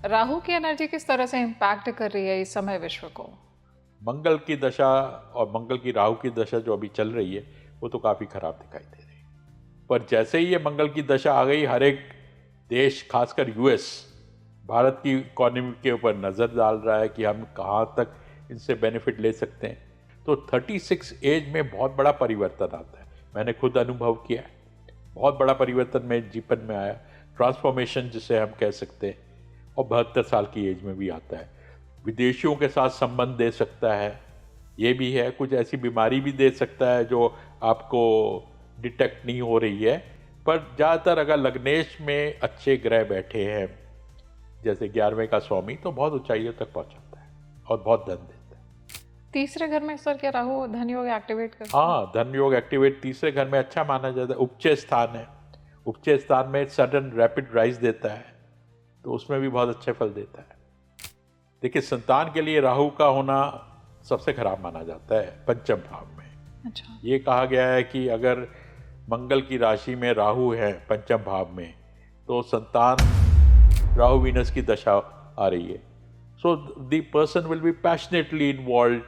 राहु की एनर्जी किस तरह से इम्पैक्ट कर रही है इस समय विश्व को? मंगल की दशा और मंगल की राहु की दशा जो अभी चल रही है वो तो काफ़ी खराब दिखाई दे रही है। पर जैसे ही ये मंगल की दशा आ गई, हर एक देश खासकर यूएस भारत की इकोनॉमी के ऊपर नज़र डाल रहा है कि हम कहाँ तक इनसे बेनिफिट ले सकते हैं। तो 36 एज में बहुत बड़ा परिवर्तन आता है, मैंने खुद अनुभव किया है। बहुत बड़ा परिवर्तन मेरे जीवन में आया, ट्रांसफॉर्मेशन जिसे हम कह सकते हैं। और 72 साल की एज में भी आता है। विदेशियों के साथ संबंध दे सकता है, ये भी है। कुछ ऐसी बीमारी भी दे सकता है जो आपको डिटेक्ट नहीं हो रही है। पर ज़्यादातर अगर लग्नेश में अच्छे ग्रह बैठे हैं, जैसे 11वें का स्वामी, तो बहुत ऊंचाइयों तक पहुंचाता है और बहुत धन देता है। तीसरे घर में सर क्या राहु धन योग एक्टिवेट करता है? हाँ, धन योग एक्टिवेट तीसरे घर में अच्छा माना जाता है। उपचय स्थान है, उपचय स्थान में सडन रैपिड राइज देता है, तो उसमें भी बहुत अच्छे फल देता है। देखिए, संतान के लिए राहु का होना सबसे खराब माना जाता है पंचम भाव में। अच्छा। ये कहा गया है कि अगर मंगल की राशि में राहु है पंचम भाव में, तो संतान, राहु वीनस की दशा आ रही है, so the person will be passionately involve,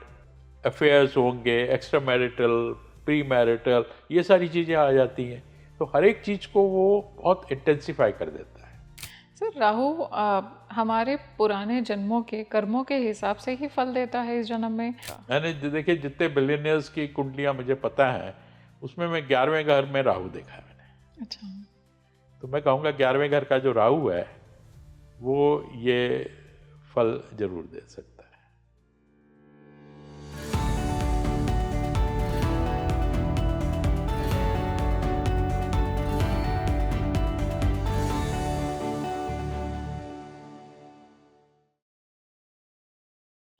affairs होंगे, एक्स्ट्रा मैरिटल, प्री मैरिटल, ये सारी चीज़ें आ जाती हैं। तो हर एक चीज़ को वो बहुत इंटेंसिफाई कर देता है। सर राहु हमारे पुराने जन्मों के कर्मों के हिसाब से ही फल देता है इस जन्म में? मैंने देखिए जितने बिलियनियर्स की कुंडलियां मुझे पता है, उसमें मैं 11वें घर में राहु देखा है मैंने। अच्छा। तो मैं कहूँगा 11वें घर का जो राहु है वो ये फल जरूर दे सकता है।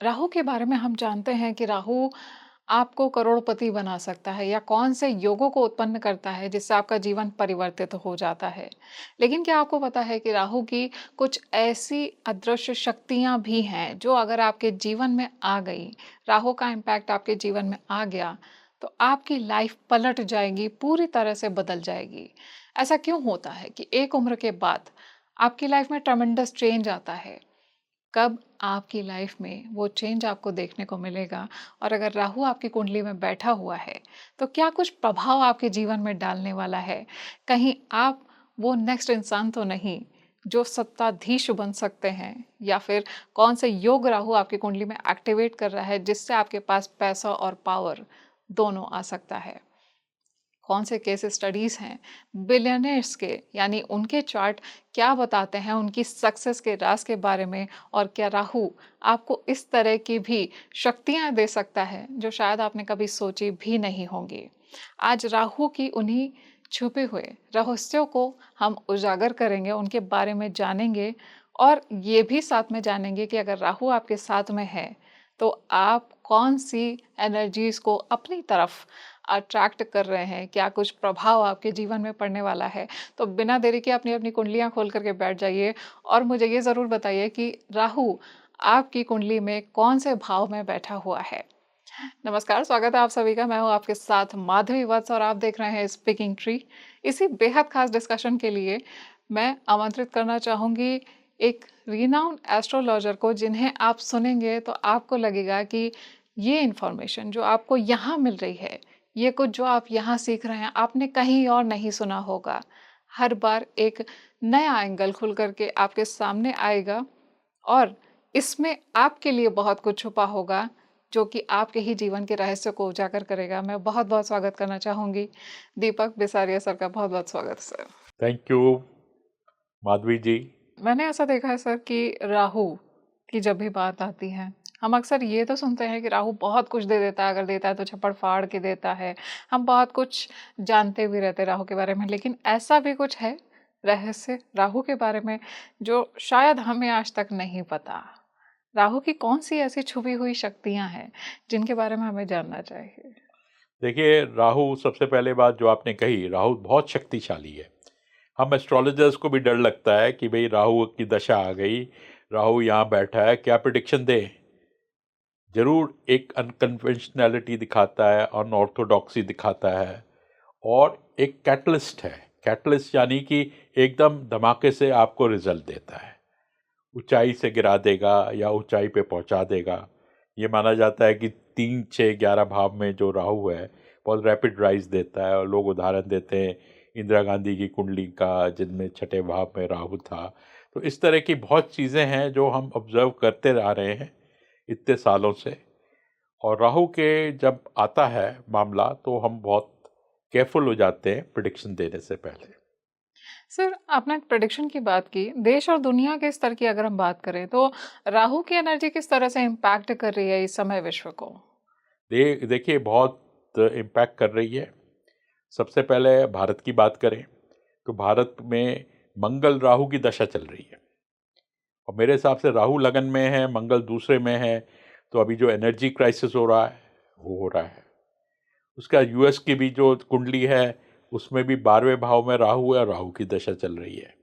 राहु के बारे में हम जानते हैं कि राहु आपको करोड़पति बना सकता है या कौन से योगों को उत्पन्न करता है जिससे आपका जीवन परिवर्तित हो जाता है। लेकिन क्या आपको पता है कि राहु की कुछ ऐसी अदृश्य शक्तियां भी हैं जो अगर आपके जीवन में आ गई, राहु का इम्पैक्ट आपके जीवन में आ गया, तो आपकी लाइफ पलट जाएगी, पूरी तरह से बदल जाएगी। ऐसा क्यों होता है कि एक उम्र के बाद आपकी लाइफ में ट्रमेंडस चेंज आता है? कब आपकी लाइफ में वो चेंज आपको देखने को मिलेगा? और अगर राहु आपकी कुंडली में बैठा हुआ है तो क्या कुछ प्रभाव आपके जीवन में डालने वाला है? कहीं आप वो नेक्स्ट इंसान तो नहीं जो सत्ताधीश बन सकते हैं? या फिर कौन से योग राहु आपकी कुंडली में एक्टिवेट कर रहा है जिससे आपके पास पैसा और पावर दोनों आ सकता है? कौन से केस स्टडीज हैं बिलियनर्स के, यानी उनके चार्ट क्या बताते हैं उनकी सक्सेस के राज के बारे में? और क्या राहु आपको इस तरह की भी शक्तियां दे सकता है जो शायद आपने कभी सोची भी नहीं होंगी? आज राहु की उन्हीं छुपे हुए रहस्यों को हम उजागर करेंगे, उनके बारे में जानेंगे और ये भी साथ में जानेंगे कि अगर राहु आपके साथ में है तो आप कौन सी एनर्जीज को अपनी तरफ अट्रैक्ट कर रहे हैं, क्या कुछ प्रभाव आपके जीवन में पड़ने वाला है। तो बिना देरी के अपनी अपनी कुंडलियां खोल करके बैठ जाइए और मुझे ये ज़रूर बताइए कि राहु आपकी कुंडली में कौन से भाव में बैठा हुआ है। नमस्कार, स्वागत है आप सभी का। मैं हूँ आपके साथ माधवी वत्स और आप देख रहे हैं स्पीकिंग ट्री। इसी बेहद खास डिस्कशन के लिए मैं आमंत्रित करना चाहूँगी एक रिनाउंड एस्ट्रोलॉजर को, जिन्हें आप सुनेंगे तो आपको लगेगा कि ये इन्फॉर्मेशन जो आपको यहाँ मिल रही है, ये कुछ जो आप यहाँ सीख रहे हैं, आपने कहीं और नहीं सुना होगा। हर बार एक नया एंगल खुल करके आपके सामने आएगा और इसमें आपके लिए बहुत कुछ छुपा होगा जो कि आपके ही जीवन के रहस्य को उजागर करेगा। मैं बहुत बहुत स्वागत करना चाहूँगी दीपक बिसारिया सर का। बहुत बहुत स्वागत सर। थैंक यू माधवी जी। मैंने ऐसा देखा है सर कि राहु की जब भी बात आती है, हम अक्सर ये तो सुनते हैं कि राहु बहुत कुछ दे देता है, अगर देता है तो छप्पड़ फाड़ के देता है। हम बहुत कुछ जानते भी रहते हैं राहु के बारे में, लेकिन ऐसा भी कुछ है रहस्य राहु के बारे में जो शायद हमें आज तक नहीं पता। राहु की कौन सी ऐसी छुपी हुई शक्तियां हैं जिनके बारे में हमें जानना चाहिए? देखिए, राहु, सबसे पहले बात जो आपने कही, राहु बहुत शक्तिशाली है। हम एस्ट्रोलॉजर्स को भी डर लगता है कि भाई राहु की दशा आ गई, राहु यहाँ बैठा है, क्या प्रिडिक्शन दे। जरूर एक अनकन्वेंशनैलिटी दिखाता है, अनऑर्थोडॉक्सी दिखाता है, और एक कैटलिस्ट है। कैटलिस्ट यानी कि एकदम धमाके से आपको रिजल्ट देता है। ऊंचाई से गिरा देगा या ऊंचाई पे पहुंचा देगा। ये माना जाता है कि 3, 6, 11 भाव में जो राहु है बहुत रैपिड राइज देता है, और लोग उदाहरण देते हैं इंदिरा गांधी की कुंडली का, जिनमें छठे भाव में राहु था। तो इस तरह की बहुत चीज़ें हैं जो हम ऑब्जर्व करते आ रहे हैं इतने सालों से। और राहु के जब आता है मामला तो हम बहुत केयरफुल हो जाते हैं प्रिडिक्शन देने से पहले। सर, आपने प्रेडिक्शन की बात की, देश और दुनिया के स्तर की अगर हम बात करें तो राहु की एनर्जी किस तरह से इम्पैक्ट कर रही है इस समय विश्व को? देखिए बहुत इम्पैक्ट कर रही है। सबसे पहले भारत की बात करें तो भारत में मंगल राहु की दशा चल रही है, और मेरे हिसाब से राहु लगन में है, मंगल दूसरे में है, तो अभी जो एनर्जी क्राइसिस हो रहा है वो हो रहा है। उसका यूएस की भी जो कुंडली है उसमें भी 12वें भाव में राहु है और राहु की दशा चल रही है।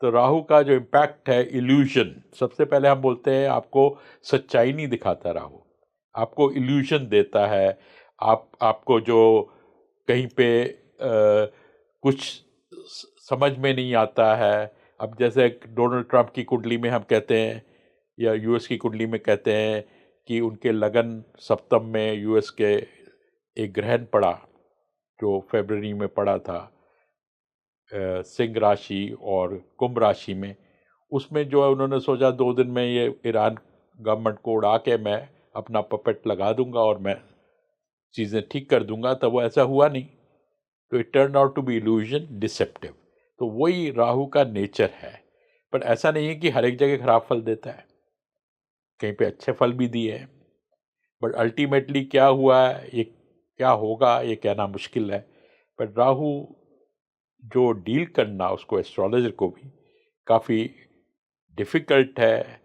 तो राहु का जो इम्पैक्ट है, इल्यूजन, सबसे पहले हम बोलते हैं आपको सच्चाई नहीं दिखाता राहु, आपको इल्यूजन देता है। आपको जो कहीं पे कुछ समझ में नहीं आता है। अब जैसे डोनाल्ड ट्रंप की कुंडली में हम कहते हैं, या यूएस की कुंडली में कहते हैं कि उनके लगन सप्तम में यूएस के एक ग्रहण पड़ा जो फरवरी में पड़ा था, सिंह राशि और कुंभ राशि में। उसमें जो है उन्होंने सोचा 2 दिन में ये ईरान गवर्नमेंट को उड़ा के मैं अपना पपेट लगा दूंगा और मैं चीज़ें ठीक कर दूंगा, तब वो ऐसा हुआ नहीं। तो it turn out to be illusion, deceptive. तो वही राहु का नेचर है। पर ऐसा नहीं है कि हर एक जगह खराब फल देता है, कहीं पे अच्छे फल भी दिए हैं। बट अल्टीमेटली क्या हुआ है, ये क्या होगा, ये कहना मुश्किल है। पर राहु जो डील करना उसको एस्ट्रोलॉजर को भी काफ़ी डिफ़िकल्ट है,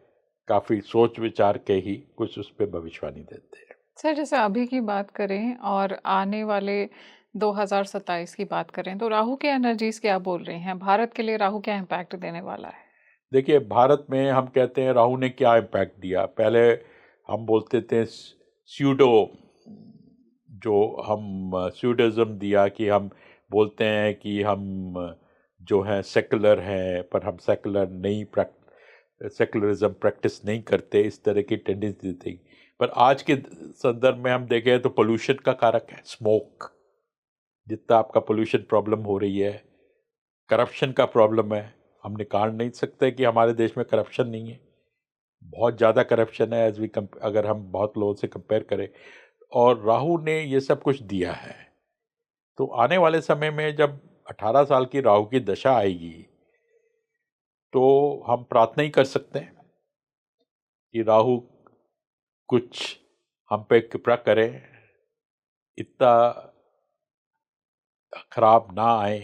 काफ़ी सोच विचार के ही कुछ उस पे भविष्यवाणी देते हैं। सर, जैसे अभी की बात करें और आने वाले 2027 की बात करें तो राहु की एनर्जीज क्या बोल रही हैं? भारत के लिए राहु क्या इम्पैक्ट देने वाला है? देखिए भारत में हम कहते हैं राहु ने क्या इम्पैक्ट दिया। पहले हम बोलते थे स्यूडो, जो हम स्यूडोज़म दिया कि हम बोलते हैं कि हम जो है सेकुलर हैं, पर हम सेकुलर नहीं, सेकुलरिज्म प्रैक्टिस नहीं करते, इस तरह की टेंडेंसी थी। पर आज के संदर्भ में हम देखें तो पोल्यूशन का कारक है स्मोक। जितना आपका पोल्यूशन प्रॉब्लम हो रही है, करप्शन का प्रॉब्लम है। हम निकाल नहीं सकते कि हमारे देश में करप्शन नहीं है, बहुत ज़्यादा करप्शन है अगर हम बहुत लोगों से कंपेयर करें। और राहु ने ये सब कुछ दिया है। तो आने वाले समय में जब 18 साल की राहु की दशा आएगी तो हम प्रार्थना ही कर सकते हैं कि राहु कुछ हम पे कृपा करे, इतना खराब ना आए।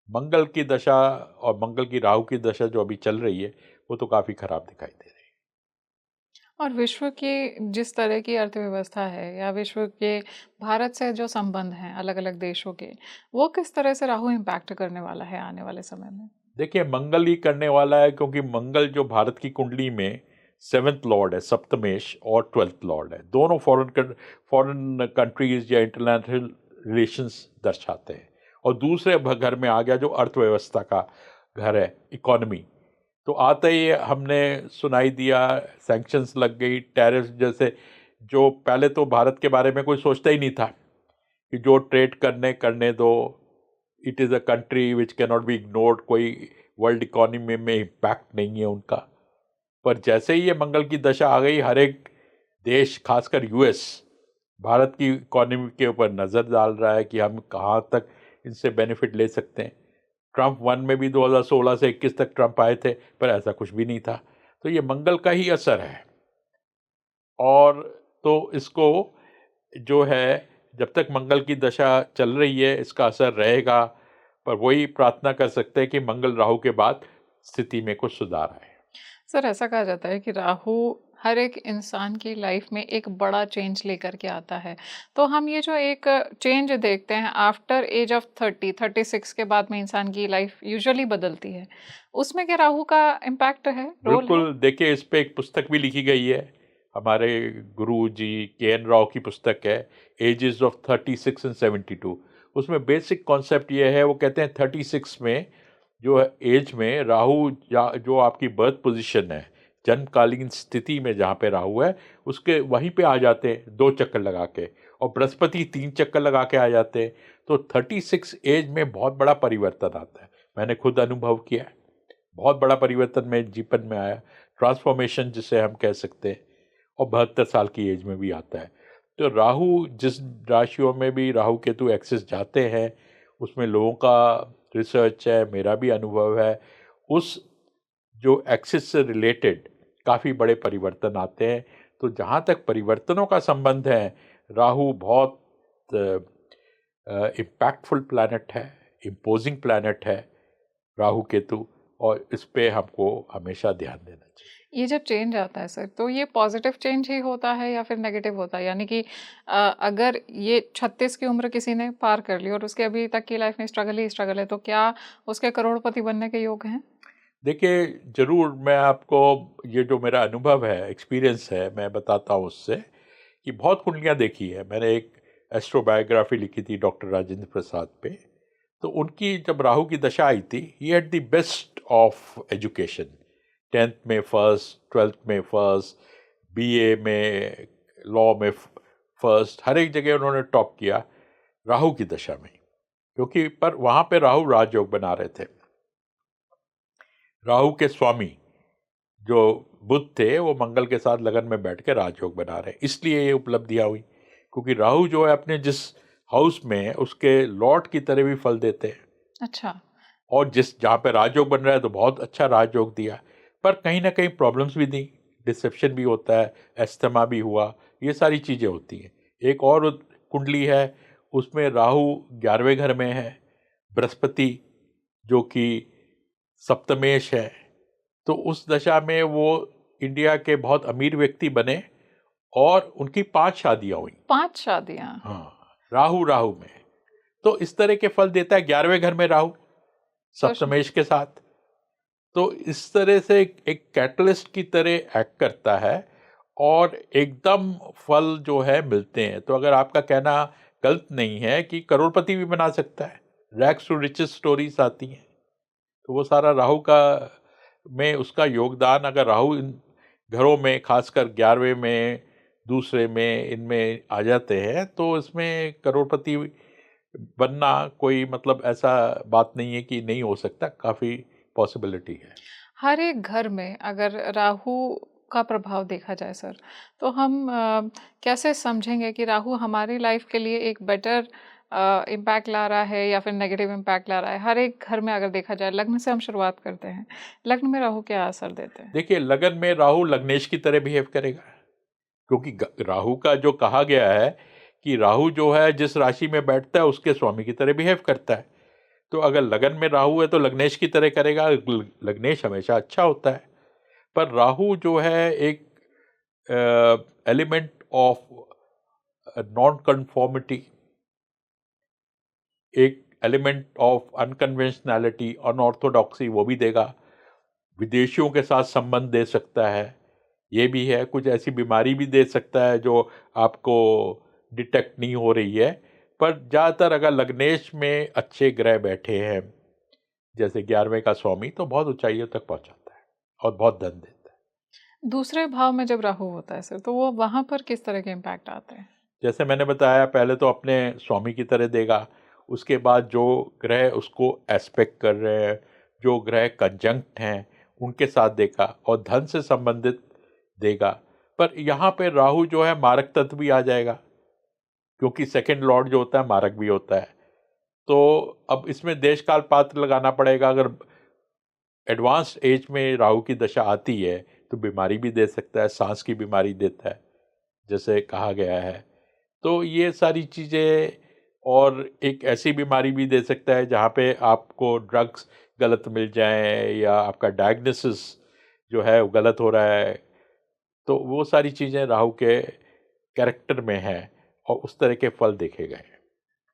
मंगल की दशा और मंगल की राहु की दशा जो अभी चल रही है वो तो काफ़ी खराब दिखाई दे रही है। और विश्व की जिस तरह की अर्थव्यवस्था है या विश्व के भारत से जो संबंध हैं अलग अलग देशों के, वो किस तरह से राहु इम्पैक्ट करने वाला है आने वाले समय में? देखिए मंगल ही करने वाला है, क्योंकि मंगल जो भारत की कुंडली में 7th लॉर्ड है, सप्तमेश, और 12th लॉर्ड है। दोनों फॉरेन कंट्रीज या इंटरनेशनल रिलेशंस दर्शाते हैं। और दूसरे घर में आ गया जो अर्थव्यवस्था का घर है, इकोनॉमी। तो आते ही हमने सुनाई दिया, सैंक्शंस लग गई, टैरिफ जैसे, जो पहले तो भारत के बारे में कोई सोचता ही नहीं था कि जो ट्रेड करने दो, it is a country which can not be ignored, कोई वर्ल्ड इकोनॉमी में इम्पैक्ट नहीं है उनका। पर जैसे ही ये मंगल की दशा आ गई, हर एक देश, खासकर यूएस, भारत की इकोनॉमी के ऊपर नज़र डाल रहा है कि हम कहाँ तक इनसे बेनिफिट ले सकते हैं। ट्रंप 1 में भी 2016 से 21 तक ट्रंप आए थे, पर ऐसा कुछ भी नहीं था। तो ये मंगल का ही असर है। और तो इसको जो है, जब तक मंगल की दशा चल रही है इसका असर रहेगा। पर वही प्रार्थना कर सकते हैं कि मंगल राहु के बाद स्थिति में कुछ सुधार आए। सर, ऐसा कहा जाता है कि राहु हर एक इंसान की लाइफ में एक बड़ा चेंज लेकर के आता है। तो हम ये जो एक चेंज देखते हैं आफ्टर एज ऑफ 36 के बाद में इंसान की लाइफ यूजुअली बदलती है। उसमें क्या राहु का इम्पैक्ट है, रोल है? बिल्कुल, देखिए इस पे एक पुस्तक भी लिखी गई है, हमारे गुरु जी के.एन. राव की पुस्तक है, एजेस ऑफ 36 एंड 72। उसमें बेसिक कॉन्सेप्ट ये है, वो कहते हैं 36 में जो एज में राहु जो आपकी बर्थ पोजीशन है, जन्मकालीन स्थिति में जहाँ पे राहु है, उसके वहीं पे आ जाते हैं 2 चक्कर लगा के, और बृहस्पति 3 चक्कर लगा के आ जाते हैं। तो 36 एज में बहुत बड़ा परिवर्तन आता है। मैंने खुद अनुभव किया है, बहुत बड़ा परिवर्तन मेरे जीवन में आया, ट्रांसफॉर्मेशन जिसे हम कह सकते हैं, और 72 साल की एज में भी आता है। तो राहु जिस राशियों में भी राहु केतु एक्सिस जाते हैं, उसमें लोगों का रिसर्च है, मेरा भी अनुभव है, उस जो एक्सिस से रिलेटेड काफ़ी बड़े परिवर्तन आते हैं। तो जहाँ तक परिवर्तनों का संबंध है, राहु बहुत इम्पैक्टफुल प्लैनेट है, इम्पोजिंग प्लैनेट है राहु केतु, और इस पे हमको हमेशा ध्यान देना चाहिए। ये जब चेंज आता है सर, तो ये पॉजिटिव चेंज ही होता है या फिर नेगेटिव होता है? यानी कि अगर ये 36 की उम्र किसी ने पार कर ली और उसके अभी तक की लाइफ में स्ट्रगल ही स्ट्रगल है, तो क्या उसके करोड़पति बनने के योग हैं? देखिए, ज़रूर मैं आपको ये जो मेरा अनुभव है, एक्सपीरियंस है, मैं बताता हूँ उससे कि बहुत कुंडलियाँ देखी है। मैंने एक एस्ट्रोबायोग्राफी लिखी थी डॉक्टर राजेंद्र प्रसाद पे, तो उनकी जब राहु की दशा आई थी, he had the best of education, 10th में फर्स्ट, 12th में फर्स्ट, बीए में, लॉ में फर्स्ट, हर एक जगह उन्होंने टॉप किया राहु की दशा में, क्योंकि पर वहाँ पे राहु राजयोग बना रहे थे। राहु के स्वामी जो बुध थे, वो मंगल के साथ लगन में बैठ के राजयोग बना रहे, इसलिए ये उपलब्धियां हुई, क्योंकि राहु जो है अपने जिस हाउस में, उसके लॉर्ड की तरह भी फल देते हैं। अच्छा। और जिस जहाँ पे राजयोग बन रहा है, तो बहुत अच्छा राजयोग दिया, पर कहीं ना कहीं प्रॉब्लम्स भी दी, डिसेप्शन भी होता है, एस्थमा भी हुआ, ये सारी चीज़ें होती हैं। एक और कुंडली है, उसमें राहु 11वें घर में है, बृहस्पति जो कि सप्तमेश है, तो उस दशा में वो इंडिया के बहुत अमीर व्यक्ति बने, और उनकी 5 शादियां हुई। 5 शादियां? हाँ, राहु राहु में, तो इस तरह के फल देता है 11वें घर में राहु सच में? सप्तमेश के साथ। तो इस तरह से एक कैटलिस्ट की तरह एक्ट करता है, और एकदम फल जो है मिलते हैं। तो अगर आपका कहना गलत नहीं है कि करोड़पति भी बना सकता है, रैग्स टू रिचेस स्टोरीज आती हैं, तो वो सारा राहु का में उसका योगदान, अगर राहु इन घरों में, खासकर 11वें में, दूसरे में, इनमें आ जाते हैं, तो इसमें करोड़पति बनना कोई मतलब ऐसा बात नहीं है कि नहीं हो सकता, काफ़ी पॉसिबिलिटी है। हर एक घर में अगर राहु का प्रभाव देखा जाए सर, तो हम कैसे समझेंगे कि राहु हमारी लाइफ के लिए एक बेटर इम्पैक्ट ला रहा है या फिर नेगेटिव इम्पैक्ट ला रहा है? हर एक घर में अगर देखा जाए, लग्न से हम शुरुआत करते हैं, लग्न में राहु क्या असर देते हैं? देखिए, लगन में राहु लग्नेश की तरह बिहेव करेगा, क्योंकि राहु का जो कहा गया है कि राहु जो है जिस राशि में बैठता है, उसके स्वामी की तरह बिहेव करता है। तो अगर लगन में राहु है तो लग्नेश की तरह करेगा। लग्नेश हमेशा अच्छा होता है, पर राहु जो है एक एलिमेंट ऑफ नॉन कंफॉर्मिटी, एक एलिमेंट ऑफ अनकन्वेंशनैलिटी, अनऑर्थोडॉक्सी, वो भी देगा। विदेशियों के साथ संबंध दे सकता है, ये भी है। कुछ ऐसी बीमारी भी दे सकता है जो आपको डिटेक्ट नहीं हो रही है। पर ज़्यादातर अगर लग्नेश में अच्छे ग्रह बैठे हैं, जैसे 11वें का स्वामी, तो बहुत ऊंचाइयों तक पहुंचाता है और बहुत धन देता है। दूसरे भाव में जब राहु होता है सर, तो वो वहां पर किस तरह के इम्पैक्ट आते हैं? जैसे मैंने बताया, पहले तो अपने स्वामी की तरह देगा, उसके बाद जो ग्रह उसको एस्पेक्ट कर रहे हैं, जो ग्रह कंजंक्ट हैं, उनके साथ देगा, और धन से संबंधित देगा। पर यहाँ पे राहु जो है मारक तत्व भी आ जाएगा, क्योंकि सेकंड लॉर्ड जो होता है मारक भी होता है। तो अब इसमें देश काल पात्र लगाना पड़ेगा। अगर एडवांस एज में राहु की दशा आती है, तो बीमारी भी दे सकता है, सांस की बीमारी देता है, जैसे कहा गया है। तो ये सारी चीज़ें, और एक ऐसी बीमारी भी दे सकता है जहाँ पे आपको ड्रग्स गलत मिल जाएं, या आपका डायग्नोसिस जो है वो गलत हो रहा है। तो वो सारी चीज़ें राहु के कैरेक्टर में हैं, और उस तरह के फल देखे गए हैं।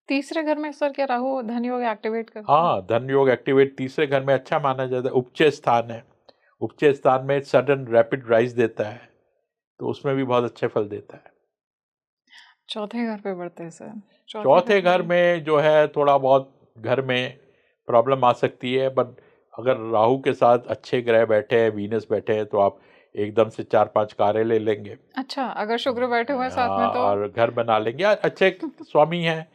तीसरे घर में सर क्या राहु धन योग एक्टिवेट करता है? हाँ, धन योग एक्टिवेट तीसरे घर में अच्छा माना जाता है। उपचय स्थान है, उपचय स्थान में सडन रैपिड राइज देता है, तो उसमें भी बहुत अच्छे फल देता है। चौथे घर पे बढ़ते हैं सर। चौथे घर चौथे घर में में जो है थोड़ा बहुत घर में प्रॉब्लम आ सकती है, बट अगर राहु के साथ अच्छे ग्रह बैठे हैं, वीनस बैठे हैं, तो आप एकदम से 4-5 कारें ले लेंगे। अच्छा, अगर शुक्र बैठे हुए हैं साथ में हाँ, तो? और घर बना लेंगे यार, अच्छे स्वामी हैं।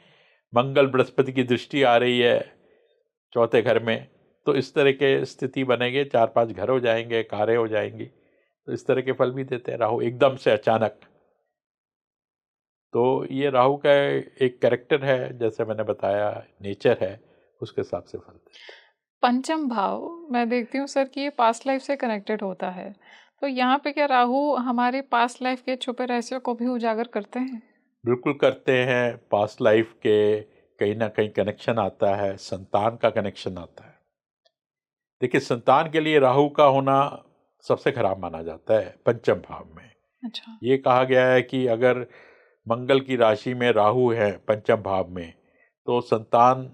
मंगल बृहस्पति की दृष्टि आ रही है चौथे घर में, तो इस तरह के स्थिति बनेंगे, 4-5 घर हो जाएंगे, कारें हो जाएंगी। तो इस तरह के फल भी देते हैं राहु एकदम से अचानक। तो ये राहु का एक कैरेक्टर है, जैसे मैंने बताया, नेचर है, उसके हिसाब से फल देते हैं। पंचम भाव मैं देखती हूँ सर कि ये पास्ट लाइफ से कनेक्टेड होता है, तो यहाँ पे क्या राहु हमारे पास्ट लाइफ के छुपे रहस्यों को भी उजागर करते हैं? बिल्कुल करते हैं। पास्ट लाइफ के कहीं ना कहीं कनेक्शन आता है, संतान का कनेक्शन आता है। देखिए, संतान के लिए राहु का होना सबसे खराब माना जाता है पंचम भाव में। अच्छा। ये कहा गया है कि अगर मंगल की राशि में राहु है पंचम भाव में, तो संतान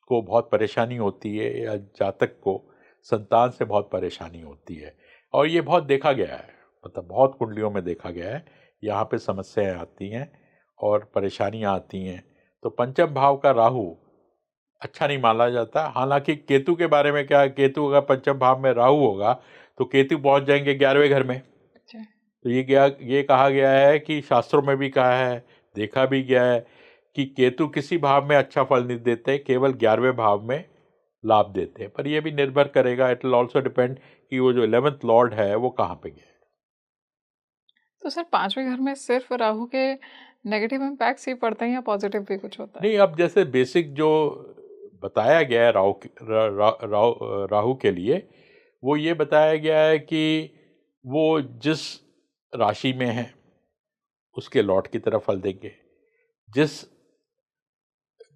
को बहुत परेशानी होती है, या जातक को संतान से बहुत परेशानी होती है। और ये बहुत देखा गया है, मतलब बहुत कुंडलियों में देखा गया है, यहाँ पे समस्याएं आती हैं और परेशानियाँ आती हैं। तो पंचम भाव का राहु अच्छा नहीं माना जाता। हालांकि केतु के बारे में क्या है, केतु अगर पंचम भाव में राहु होगा तो केतु पहुंच जाएंगे 11वें घर में। अच्छा। तो ये कहा गया है कि शास्त्रों में भी कहा है, देखा भी गया है कि केतु किसी भाव में अच्छा फल नहीं देते, केवल 11वें भाव में लाभ देते हैं। पर यह भी निर्भर करेगा, इट विल ऑल्सो डिपेंड कि वो जो 11th लॉर्ड है वो कहाँ पे गया है। तो सर पांचवें घर में सिर्फ राहु के नेगेटिव इम्पैक्ट्स ही पड़ते हैं या पॉजिटिव भी कुछ होता है? नहीं, अब जैसे बेसिक जो बताया गया है राहु के लिए, वो ये बताया गया है कि वो जिस राशि में है उसके लॉर्ड की तरफ फल देंगे, जिस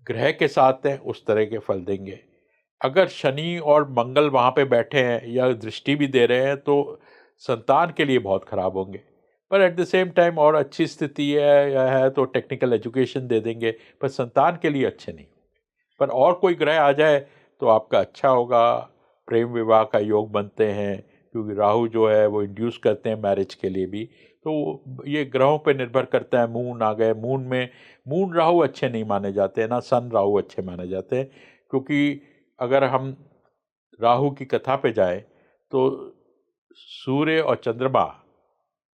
ग्रह के साथ हैं उस तरह के फल देंगे। अगर शनि और मंगल वहाँ पे बैठे हैं या दृष्टि भी दे रहे हैं तो संतान के लिए बहुत खराब होंगे। पर एट द सेम टाइम और अच्छी स्थिति है या है तो टेक्निकल एजुकेशन दे देंगे, पर संतान के लिए अच्छे नहीं होंगे। पर और कोई ग्रह आ जाए तो आपका अच्छा होगा। प्रेम विवाह का योग बनते हैं, क्योंकि राहु जो है वो इंड्यूस करते हैं मैरिज के लिए भी। तो ये ग्रहों पे निर्भर करता है। मून आ गए, मून राहु अच्छे नहीं माने जाते हैं ना, सन राहु अच्छे माने जाते हैं। क्योंकि अगर हम राहु की कथा पे जाए तो सूर्य और चंद्रमा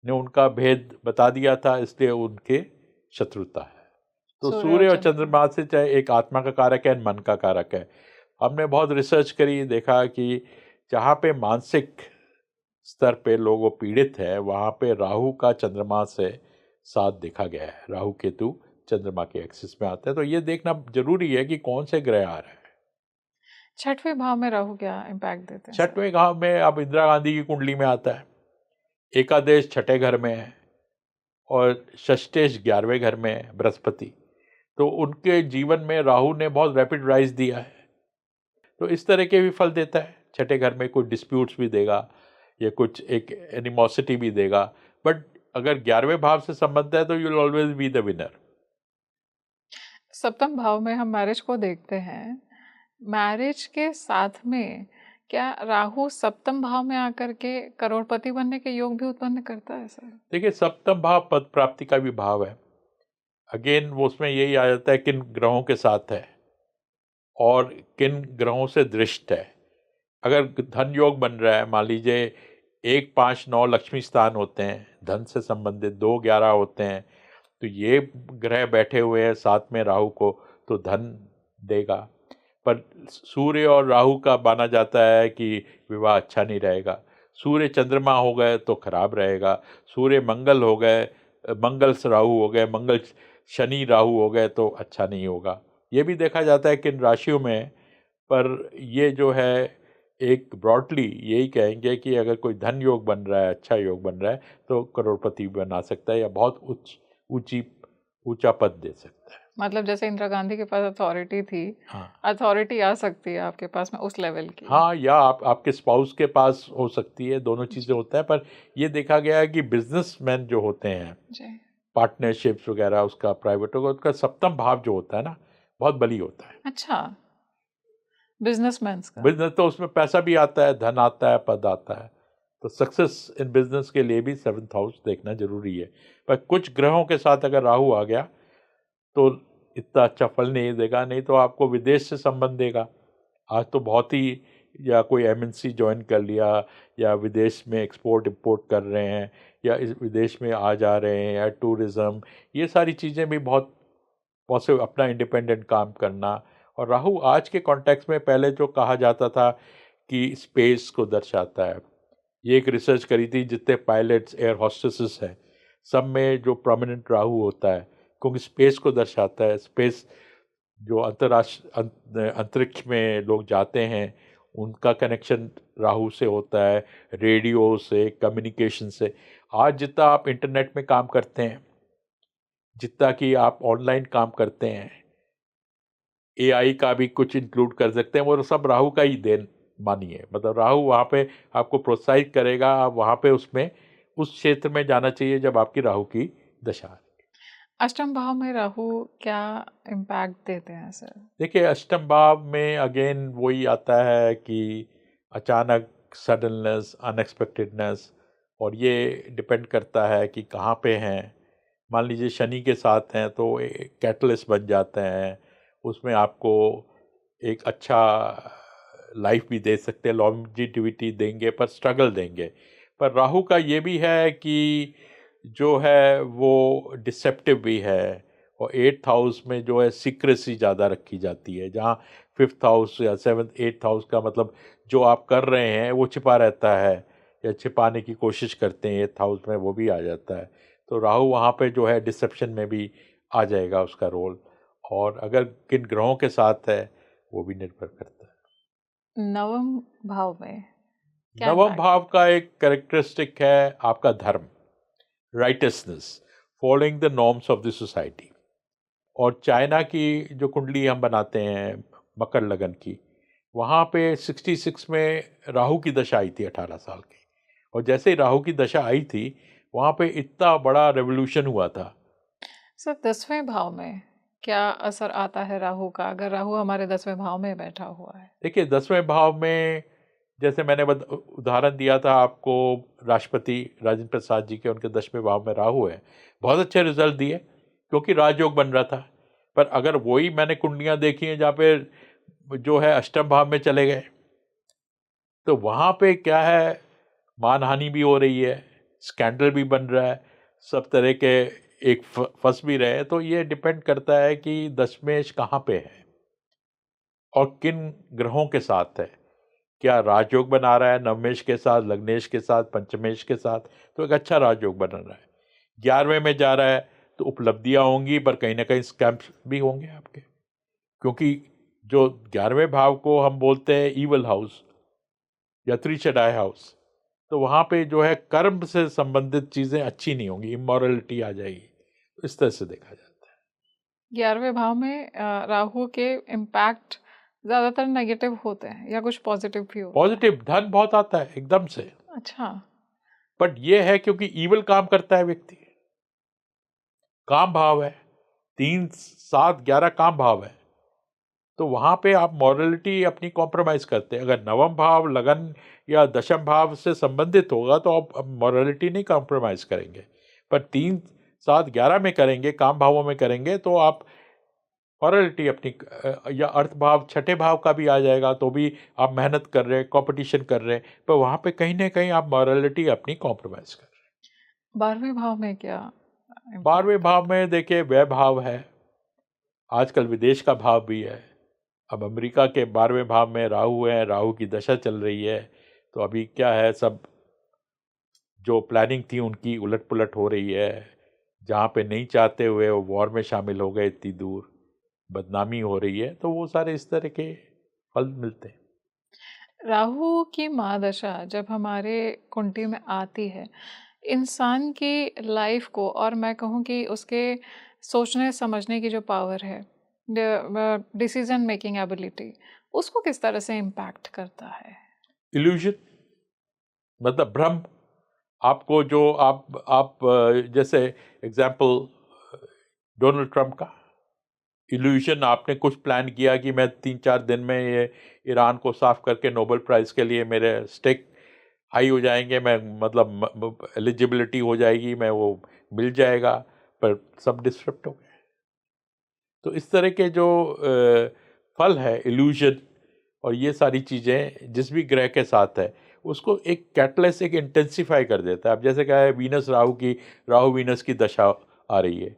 ने उनका भेद बता दिया था, इसलिए उनके शत्रुता है। तो सूर्य और सूर्य और चंद्रमा। चंद्रमा से चाहे एक आत्मा का कारक है, मन का कारक है। हमने बहुत रिसर्च करी, देखा कि जहाँ पे मानसिक स्तर पे लोग पीड़ित है, वहाँ पे राहु का चंद्रमा से साथ देखा गया है। राहु केतु चंद्रमा के एक्सिस में आते हैं। तो ये देखना जरूरी है कि कौन से ग्रह आ रहे हैं। छठवें भाव में राहु क्या इम्पैक्ट देते हैं सर? छठवें भाव में अब इंदिरा गांधी की कुंडली में आता है। एकादश छठे घर में है और षष्टेश 11वें घर में है बृहस्पति। तो उनके जीवन में राहु ने बहुत रैपिड राइज दिया है। तो इस तरह के भी फल देता है। छठे घर में कुछ डिस्प्यूट्स भी देगा या कुछ एक एनिमोसिटी भी देगा। बट अगर 11वें भाव से संबंध है तो you will always be the winner. सप्तम भाव में हम मैरिज को देखते हैं, मैरिज के साथ में क्या राहु सप्तम भाव में आकर के करोड़पति बनने के योग भी उत्पन्न करता है सर? देखिए, सप्तम भाव पद प्राप्ति का भी भाव है। अगेन वो उसमें यही आ जाता है किन ग्रहों के साथ है और किन ग्रहों से दृष्ट है। अगर धन योग बन रहा है, मान लीजिए 1, 5, 9 लक्ष्मी स्थान होते हैं धन से संबंधित, 2, 11 होते हैं, तो ये ग्रह बैठे हुए हैं साथ में राहु को, तो धन देगा। पर सूर्य और राहु का माना जाता है कि विवाह अच्छा नहीं रहेगा। सूर्य चंद्रमा हो गए तो खराब रहेगा। सूर्य मंगल हो गए, मंगल से राहु हो गए, मंगल शनि राहु हो गए तो अच्छा नहीं होगा। ये भी देखा जाता है किन राशियों में। पर ये जो है एक ब्रॉडली यही कहेंगे कि अगर कोई धन योग बन रहा है, अच्छा योग बन रहा है, तो करोड़पति बना सकता है या बहुत ऊंचा पद दे सकता है। मतलब जैसे इंदिरा गांधी के पास अथॉरिटी थी, हाँ, अथॉरिटी आ सकती है आपके पास में उस लेवल की? हाँ, या आपके स्पाउस के पास हो सकती है, दोनों चीज़ें होता है। पर ये देखा गया है कि बिजनेसमैन जो होते हैं, जी। पार्टनरशिप्स वगैरह, उसका प्राइवेट होगा, उसका सप्तम भाव जो होता है ना, बहुत बली होता है। अच्छा, बिजनेसमैन का? बिजनेस तो उसमें पैसा भी आता है, धन आता है, पद आता है। तो सक्सेस इन बिजनेस के लिए भी 7th हाउस देखना जरूरी है। पर कुछ ग्रहों के साथ अगर राहु आ गया तो इतना अच्छा फल नहीं देगा। नहीं तो आपको विदेश से संबंध देगा। आज तो बहुत ही या कोई एमएनसी ज्वाइन कर लिया, या विदेश में एक्सपोर्ट इंपोर्ट कर रहे हैं, या इस विदेश में आ जा रहे हैं, या टूरिज़्म, ये सारी चीज़ें भी बहुत पॉसिबल, अपना इंडिपेंडेंट काम करना। और राहु आज के कॉन्टेक्स्ट में, पहले जो कहा जाता था कि स्पेस को दर्शाता है, ये एक रिसर्च करी थी, जितने पायलट्स, एयर हॉस्टेसेस हैं, सब में जो प्रोमिनेंट राहु होता है, क्योंकि स्पेस को दर्शाता है। स्पेस जो अंतरिक्ष में लोग जाते हैं, उनका कनेक्शन राहु से होता है, रेडियो से, कम्युनिकेशन से। आज जितना आप इंटरनेट में काम करते हैं, जितना कि आप ऑनलाइन काम करते हैं, एआई का भी कुछ इंक्लूड कर सकते हैं, वो सब राहु का ही देन मानिए। मतलब राहु वहाँ पे आपको प्रोत्साहित करेगा, आप वहाँ पे उसमें उस क्षेत्र में जाना चाहिए जब आपकी राहु की दशा है। अष्टम भाव में राहु क्या इम्पैक्ट देते हैं सर? देखिए, अष्टम भाव में अगेन वही आता है कि अचानक सडननेस, अनएक्सपेक्टेडनेस, और ये डिपेंड करता है कि कहाँ पे हैं। मान लीजिए शनि के साथ हैं तो कैटलिस्ट बन जाते हैं, उसमें आपको एक अच्छा लाइफ भी दे सकते हैं, लॉन्जिटिविटी देंगे, पर स्ट्रगल देंगे। पर राहु का ये भी है कि जो है वो डिसेप्टिव भी है, और 8th हाउस में जो है सीक्रेसी ज़्यादा रखी जाती है, जहाँ 5th हाउस या 7th 8th हाउस का मतलब जो आप कर रहे हैं वो छिपा रहता है, या छिपाने की कोशिश करते हैं 8th हाउस में, वो भी आ जाता है। तो राहु वहाँ पे जो है डिसेप्शन में भी आ जाएगा उसका रोल, और अगर किन ग्रहों के साथ है वो भी निर्भर करता है। नवम भाव में क्या नवम इम्पैक्ट? भाव का एक कैरेक्टरिस्टिक है आपका धर्म, righteousness, following the norms of the society. और चाइना की जो कुंडली हम बनाते हैं मकर लगन की, वहाँ पे 66 में राहु की दशा आई थी 18 साल की, और जैसे ही राहु की दशा आई थी, वहाँ पे इतना बड़ा रेवोल्यूशन हुआ था। सर 10वें भाव में क्या असर आता है राहु का, अगर राहु हमारे 10वें भाव में बैठा हुआ है? देखिए, 10वें भाव में जैसे मैंने उदाहरण दिया था आपको, राष्ट्रपति राजेंद्र प्रसाद जी के, उनके 10वें भाव में राहु है, बहुत अच्छे रिजल्ट दिए क्योंकि राजयोग बन रहा था। पर अगर वही मैंने कुंडलियाँ देखी हैं जहाँ पे जो है अष्टम भाव में चले गए, तो वहाँ पे क्या है, मानहानि भी हो रही है, स्कैंडल भी बन रहा है, सब तरह के एक फंस भी रहे हैं। तो ये डिपेंड करता है कि दशमेश कहाँ पे है और किन ग्रहों के साथ है। क्या राजयोग बना रहा है नवमेश के साथ, लग्नेश के साथ, पंचमेश के साथ, तो एक अच्छा राजयोग बन रहा है। 11वें में जा रहा है तो उपलब्धियां होंगी, पर कहीं ना कहीं स्कैम्स भी होंगे आपके, क्योंकि जो 11वें भाव को हम बोलते हैं ईवल हाउस या त्रिशडाय हाउस, तो वहाँ पे जो है कर्म से संबंधित चीज़ें अच्छी नहीं होंगी, इमोरलिटी आ जाएगी। तो इस तरह से देखा जाता है। 11वें भाव में राहु के इम्पैक्ट ज्यादातर नेगेटिव होते हैं या कुछ पॉजिटिव भी होता है? पॉजिटिव धन बहुत आता है एकदम से, अच्छा। बट ये है क्योंकि ईवल काम करता है व्यक्ति, काम भाव है, 3 7 11 काम भाव है, तो वहाँ पे आप मॉरलिटी अपनी कॉम्प्रोमाइज करते हैं। अगर नवम भाव लगन या दशम भाव से संबंधित होगा तो आप मॉरलिटी नहीं कॉम्प्रोमाइज करेंगे, पर 3 7 11 में करेंगे, काम भावों में करेंगे, तो आप मॉरलिटी अपनी या अर्थ भाव छठे भाव का भी आ जाएगा, तो भी आप मेहनत कर रहे हैं, कंपटीशन कर रहे हैं, पर वहाँ पे कहीं ना कहीं आप मॉरलिटी अपनी कॉम्प्रोमाइज कर रहे हैं। 12वें भाव में क्या 12वें इम्पैक्ट? भाव में देखिए व्यय भाव है, आजकल विदेश का भाव भी है। अब अमेरिका के 12वें भाव में राहु है, राहु की दशा चल रही है, तो अभी क्या है, सब जो प्लानिंग थी उनकी उलट पुलट हो रही है। जहाँ पे नहीं चाहते हुए वो वॉर में शामिल हो गए, इतनी दूर बदनामी हो रही है, तो वो सारे इस तरह के फल मिलते हैं। राहु की महादशा जब हमारे कुंडली में आती है, इंसान की लाइफ को, और मैं कहूँ कि उसके सोचने समझने की जो पावर है, डिसीजन मेकिंग एबिलिटी, उसको किस तरह से इम्पैक्ट करता है? इल्यूजन मतलब भ्रम। आपको जो आप जैसे एग्जाम्पल डोनाल्ड ट्रंप का इल्यूजन, आपने कुछ प्लान किया कि मैं 3 4 दिन में ये ईरान को साफ करके नोबेल प्राइज़ के लिए मेरे स्टेक हाई हो जाएंगे, मैं मतलब एलिजिबिलिटी हो जाएगी, मैं वो मिल जाएगा, पर सब डिस्टर्ब हो गए। तो इस तरह के जो फल है इल्यूजन, और ये सारी चीज़ें जिस भी ग्रह के साथ है उसको एक कैटलिस्ट, एक इंटेंसिफाई कर देता है। अब जैसे क्या है, वीनस राहु की, राहु वीनस की दशा आ रही है,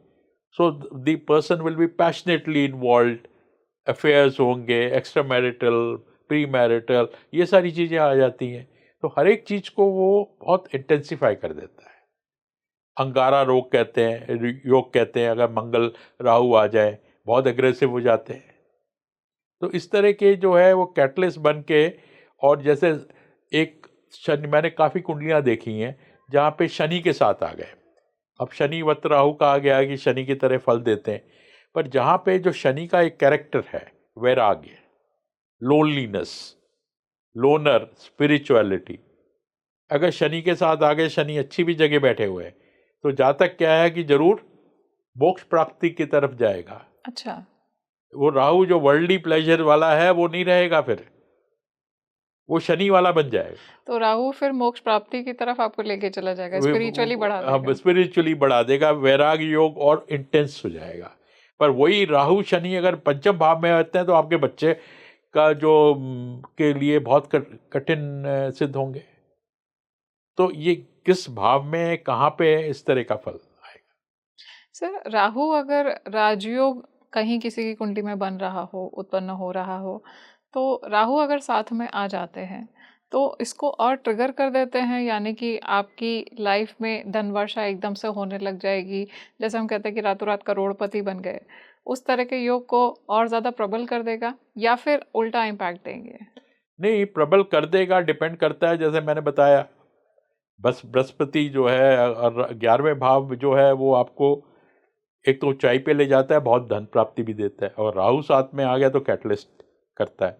so the person will be passionately involve, affairs होंगे, एक्स्ट्रा मैरिटल, प्री मैरिटल, ये सारी चीज़ें आ जाती हैं। तो हर एक चीज़ को वो बहुत इंटेंसिफाई कर देता है। अंगारा रोग कहते हैं, योग कहते हैं, अगर मंगल राहु आ जाए बहुत एग्रेसिव हो जाते हैं। तो इस तरह के जो है वो कैटलिस्ट बन के, और जैसे एक शनि, मैंने काफ़ी कुंडलियाँ देखी हैं जहाँ पे शनि के साथ आ गए। अब शनि वत राहु कहा गया है कि शनि की तरह फल देते हैं, पर जहाँ पे जो शनि का एक कैरेक्टर है, वैराग्य, लोनलीनेस, लोनर, स्पिरिचुअलिटी, अगर शनि के साथ आ गए, शनि अच्छी भी जगह बैठे हुए हैं, तो जातक क्या है कि जरूर मोक्ष प्राप्ति की तरफ जाएगा। अच्छा। वो राहु जो वर्ल्डली प्लेजर वाला है वो नहीं रहेगा, फिर वो शनि वाला बन जाएगा। तो राहु फिर मोक्ष प्राप्ति की तरफ आपको लेके चला जाएगा, स्पिरिचुअली बढ़ा हम देगा। स्पिरिचुअली बढ़ा देगा, वैराग योग और इंटेंस हो जाएगा। पर वही राहु शनि अगर पंचम भाव में आते हैं तो आपके बच्चे का जो के लिए बहुत कठिन सिद्ध होंगे। तो ये किस भाव में कहाँ पे इस तरह का फल आएगा। सर, राहु अगर राजयोग कहीं किसी की कुंडली में बन रहा हो, उत्पन्न हो रहा हो, तो राहु अगर साथ में आ जाते हैं तो इसको और ट्रिगर कर देते हैं, यानी कि आपकी लाइफ में धन वर्षा एकदम से होने लग जाएगी। जैसे हम कहते हैं कि रातों रात करोड़पति बन गए, उस तरह के योग को और ज़्यादा प्रबल कर देगा या फिर उल्टा इम्पैक्ट देंगे? नहीं, प्रबल कर देगा, डिपेंड करता है। जैसे मैंने बताया, बस बृहस्पति जो है और 11वें भाव जो है वो आपको एक तो ऊंचाई पे ले जाता है, बहुत धन प्राप्ति भी देता है, और राहु साथ में आ गया तो कैटलिस्ट करता है।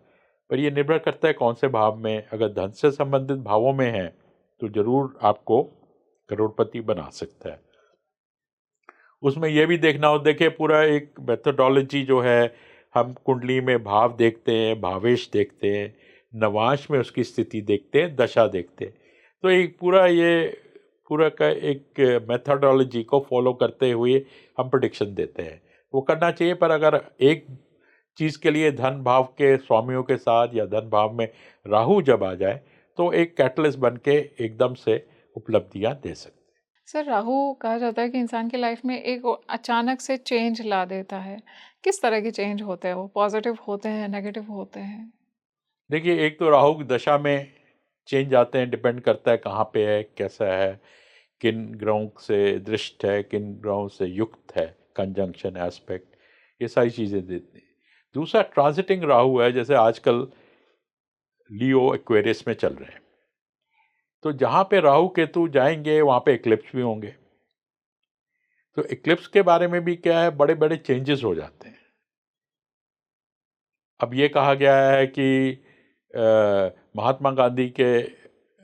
पर ये निर्भर करता है कौन से भाव में। अगर धन से संबंधित भावों में है तो जरूर आपको करोड़पति बना सकता है। उसमें यह भी देखना हो, देखिए पूरा एक मेथोडोलॉजी जो है, हम कुंडली में भाव देखते हैं, भावेश देखते हैं, नवांश में उसकी स्थिति देखते हैं, दशा देखते हैं। तो एक पूरा का एक मेथोडोलॉजी को फॉलो करते हुए हम प्रेडिक्शन देते हैं, वो करना चाहिए। पर अगर एक चीज़ के लिए धन भाव के स्वामियों के साथ या धन भाव में राहु जब आ जाए तो एक कैटलिस्ट बन के एकदम से उपलब्धियां दे सकते हैं। सर, राहु कहा जाता है कि इंसान की लाइफ में एक अचानक से चेंज ला देता है। किस तरह के चेंज होते हैं वो? पॉजिटिव होते हैं, नेगेटिव होते हैं? देखिए, एक तो राहु की दशा में चेंज आते हैं, डिपेंड करता है कहाँ पे है, कैसा है, किन ग्रहों से दृष्ट है, किन ग्रहों से युक्त है, कंजंक्शन, एस्पेक्ट, ये सारी चीज़ें देते हैं। दूसरा, ट्रांजिटिंग राहु है, जैसे आजकल लियो एक्वेरियस में चल रहे हैं, तो जहाँ पे राहु केतु जाएंगे वहाँ पे इक्लिप्स भी होंगे। तो इक्लिप्स के बारे में भी क्या है, बड़े बड़े चेंजेस हो जाते हैं। अब ये कहा गया है कि महात्मा गांधी के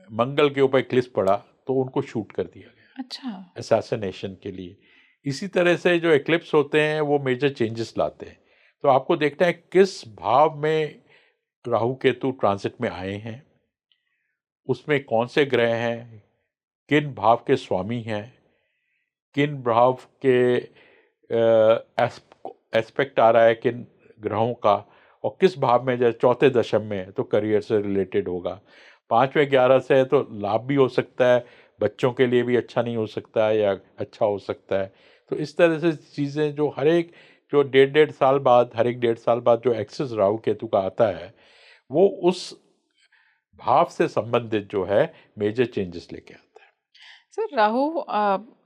मंगल के ऊपर इक्लिप्स पड़ा तो उनको शूट कर दिया गया अच्छा। असैसिनेशन के लिए। इसी तरह से जो इक्लिप्स होते हैं वो मेजर चेंजेस लाते हैं। तो आपको देखना है किस भाव में राहु केतु ट्रांजिट में आए हैं, उसमें कौन से ग्रह हैं, किन भाव के स्वामी हैं, किन भाव के एस्पेक्ट आ रहा है किन ग्रहों का, और किस भाव में, जैसे चौथे दशम में है तो करियर से रिलेटेड होगा, 5वें 11 से है तो लाभ भी हो सकता है, बच्चों के लिए भी अच्छा नहीं हो सकता है या अच्छा हो सकता है। तो इस तरह से चीज़ें जो हर एक जो डेढ़ साल बाद, हर एक 1.5 साल बाद जो एक्सेस राहु केतु का आता है, वो उस भाव से संबंधित जो है मेजर चेंजेस लेके आता है। सर, राहु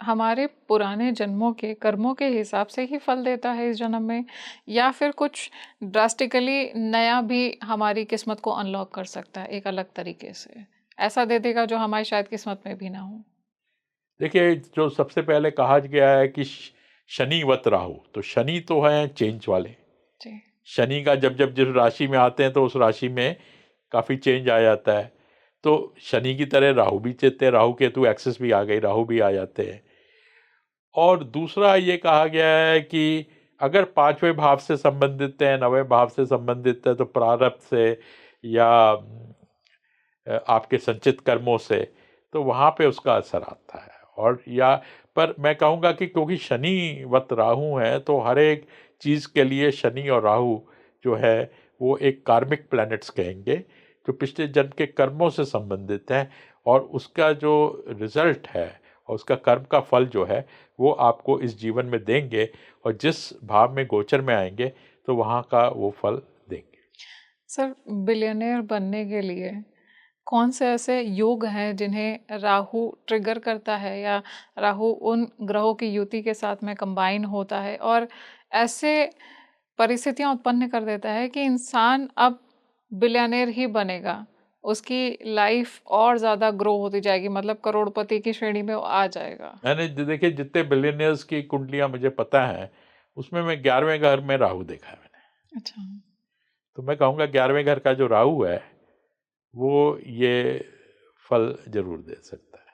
हमारे पुराने जन्मों के कर्मों के हिसाब से ही फल देता है इस जन्म में, या फिर कुछ ड्रास्टिकली नया भी हमारी किस्मत को अनलॉक कर सकता है एक अलग तरीके से? ऐसा दे देगा जो हमारी शायद किस्मत में भी ना हो? देखिए, जो सबसे पहले कहा गया है कि शनिवत राहु, तो शनि तो है चेंज वाले। जी। शनि का जब जब जिस राशि में आते हैं तो उस राशि में काफ़ी चेंज आ जाता है। तो शनि की तरह राहु भी चलते हैं, राहु केतु एक्सेस भी आ गई, राहु भी आ जाते हैं। और दूसरा ये कहा गया है कि अगर 5वें भाव से संबंधित है, 9वें भाव से संबंधित है, तो प्रारब्ध से या आपके संचित कर्मों से, तो वहाँ पे उसका असर आता है। और या पर मैं कहूँगा कि क्योंकि शनि वत राहु है तो हर एक चीज़ के लिए शनि और राहु जो है वो एक कार्मिक प्लैनेट्स कहेंगे, जो पिछले जन्म के कर्मों से संबंधित हैं, और उसका जो रिजल्ट है और उसका कर्म का फल जो है वो आपको इस जीवन में देंगे, और जिस भाव में गोचर में आएंगे तो वहाँ का वो फल देंगे। सर, बिलियनियर बनने के लिए कौन से ऐसे योग हैं जिन्हें राहु ट्रिगर करता है, या राहु उन ग्रहों की युति के साथ में कंबाइन होता है और ऐसे परिस्थितियां उत्पन्न कर देता है कि इंसान अब बिलियनियर ही बनेगा, उसकी लाइफ और ज़्यादा ग्रो होती जाएगी, मतलब करोड़पति की श्रेणी में वो आ जाएगा? मैंने देखिए जितने बिलियनियर्स की कुंडलियाँ मुझे पता है, उसमें मैं 11वें घर में राहु देखा है मैंने। अच्छा। तो मैं कहूँगा 11वें घर का जो राहु है वो ये फल जरूर दे सकता है।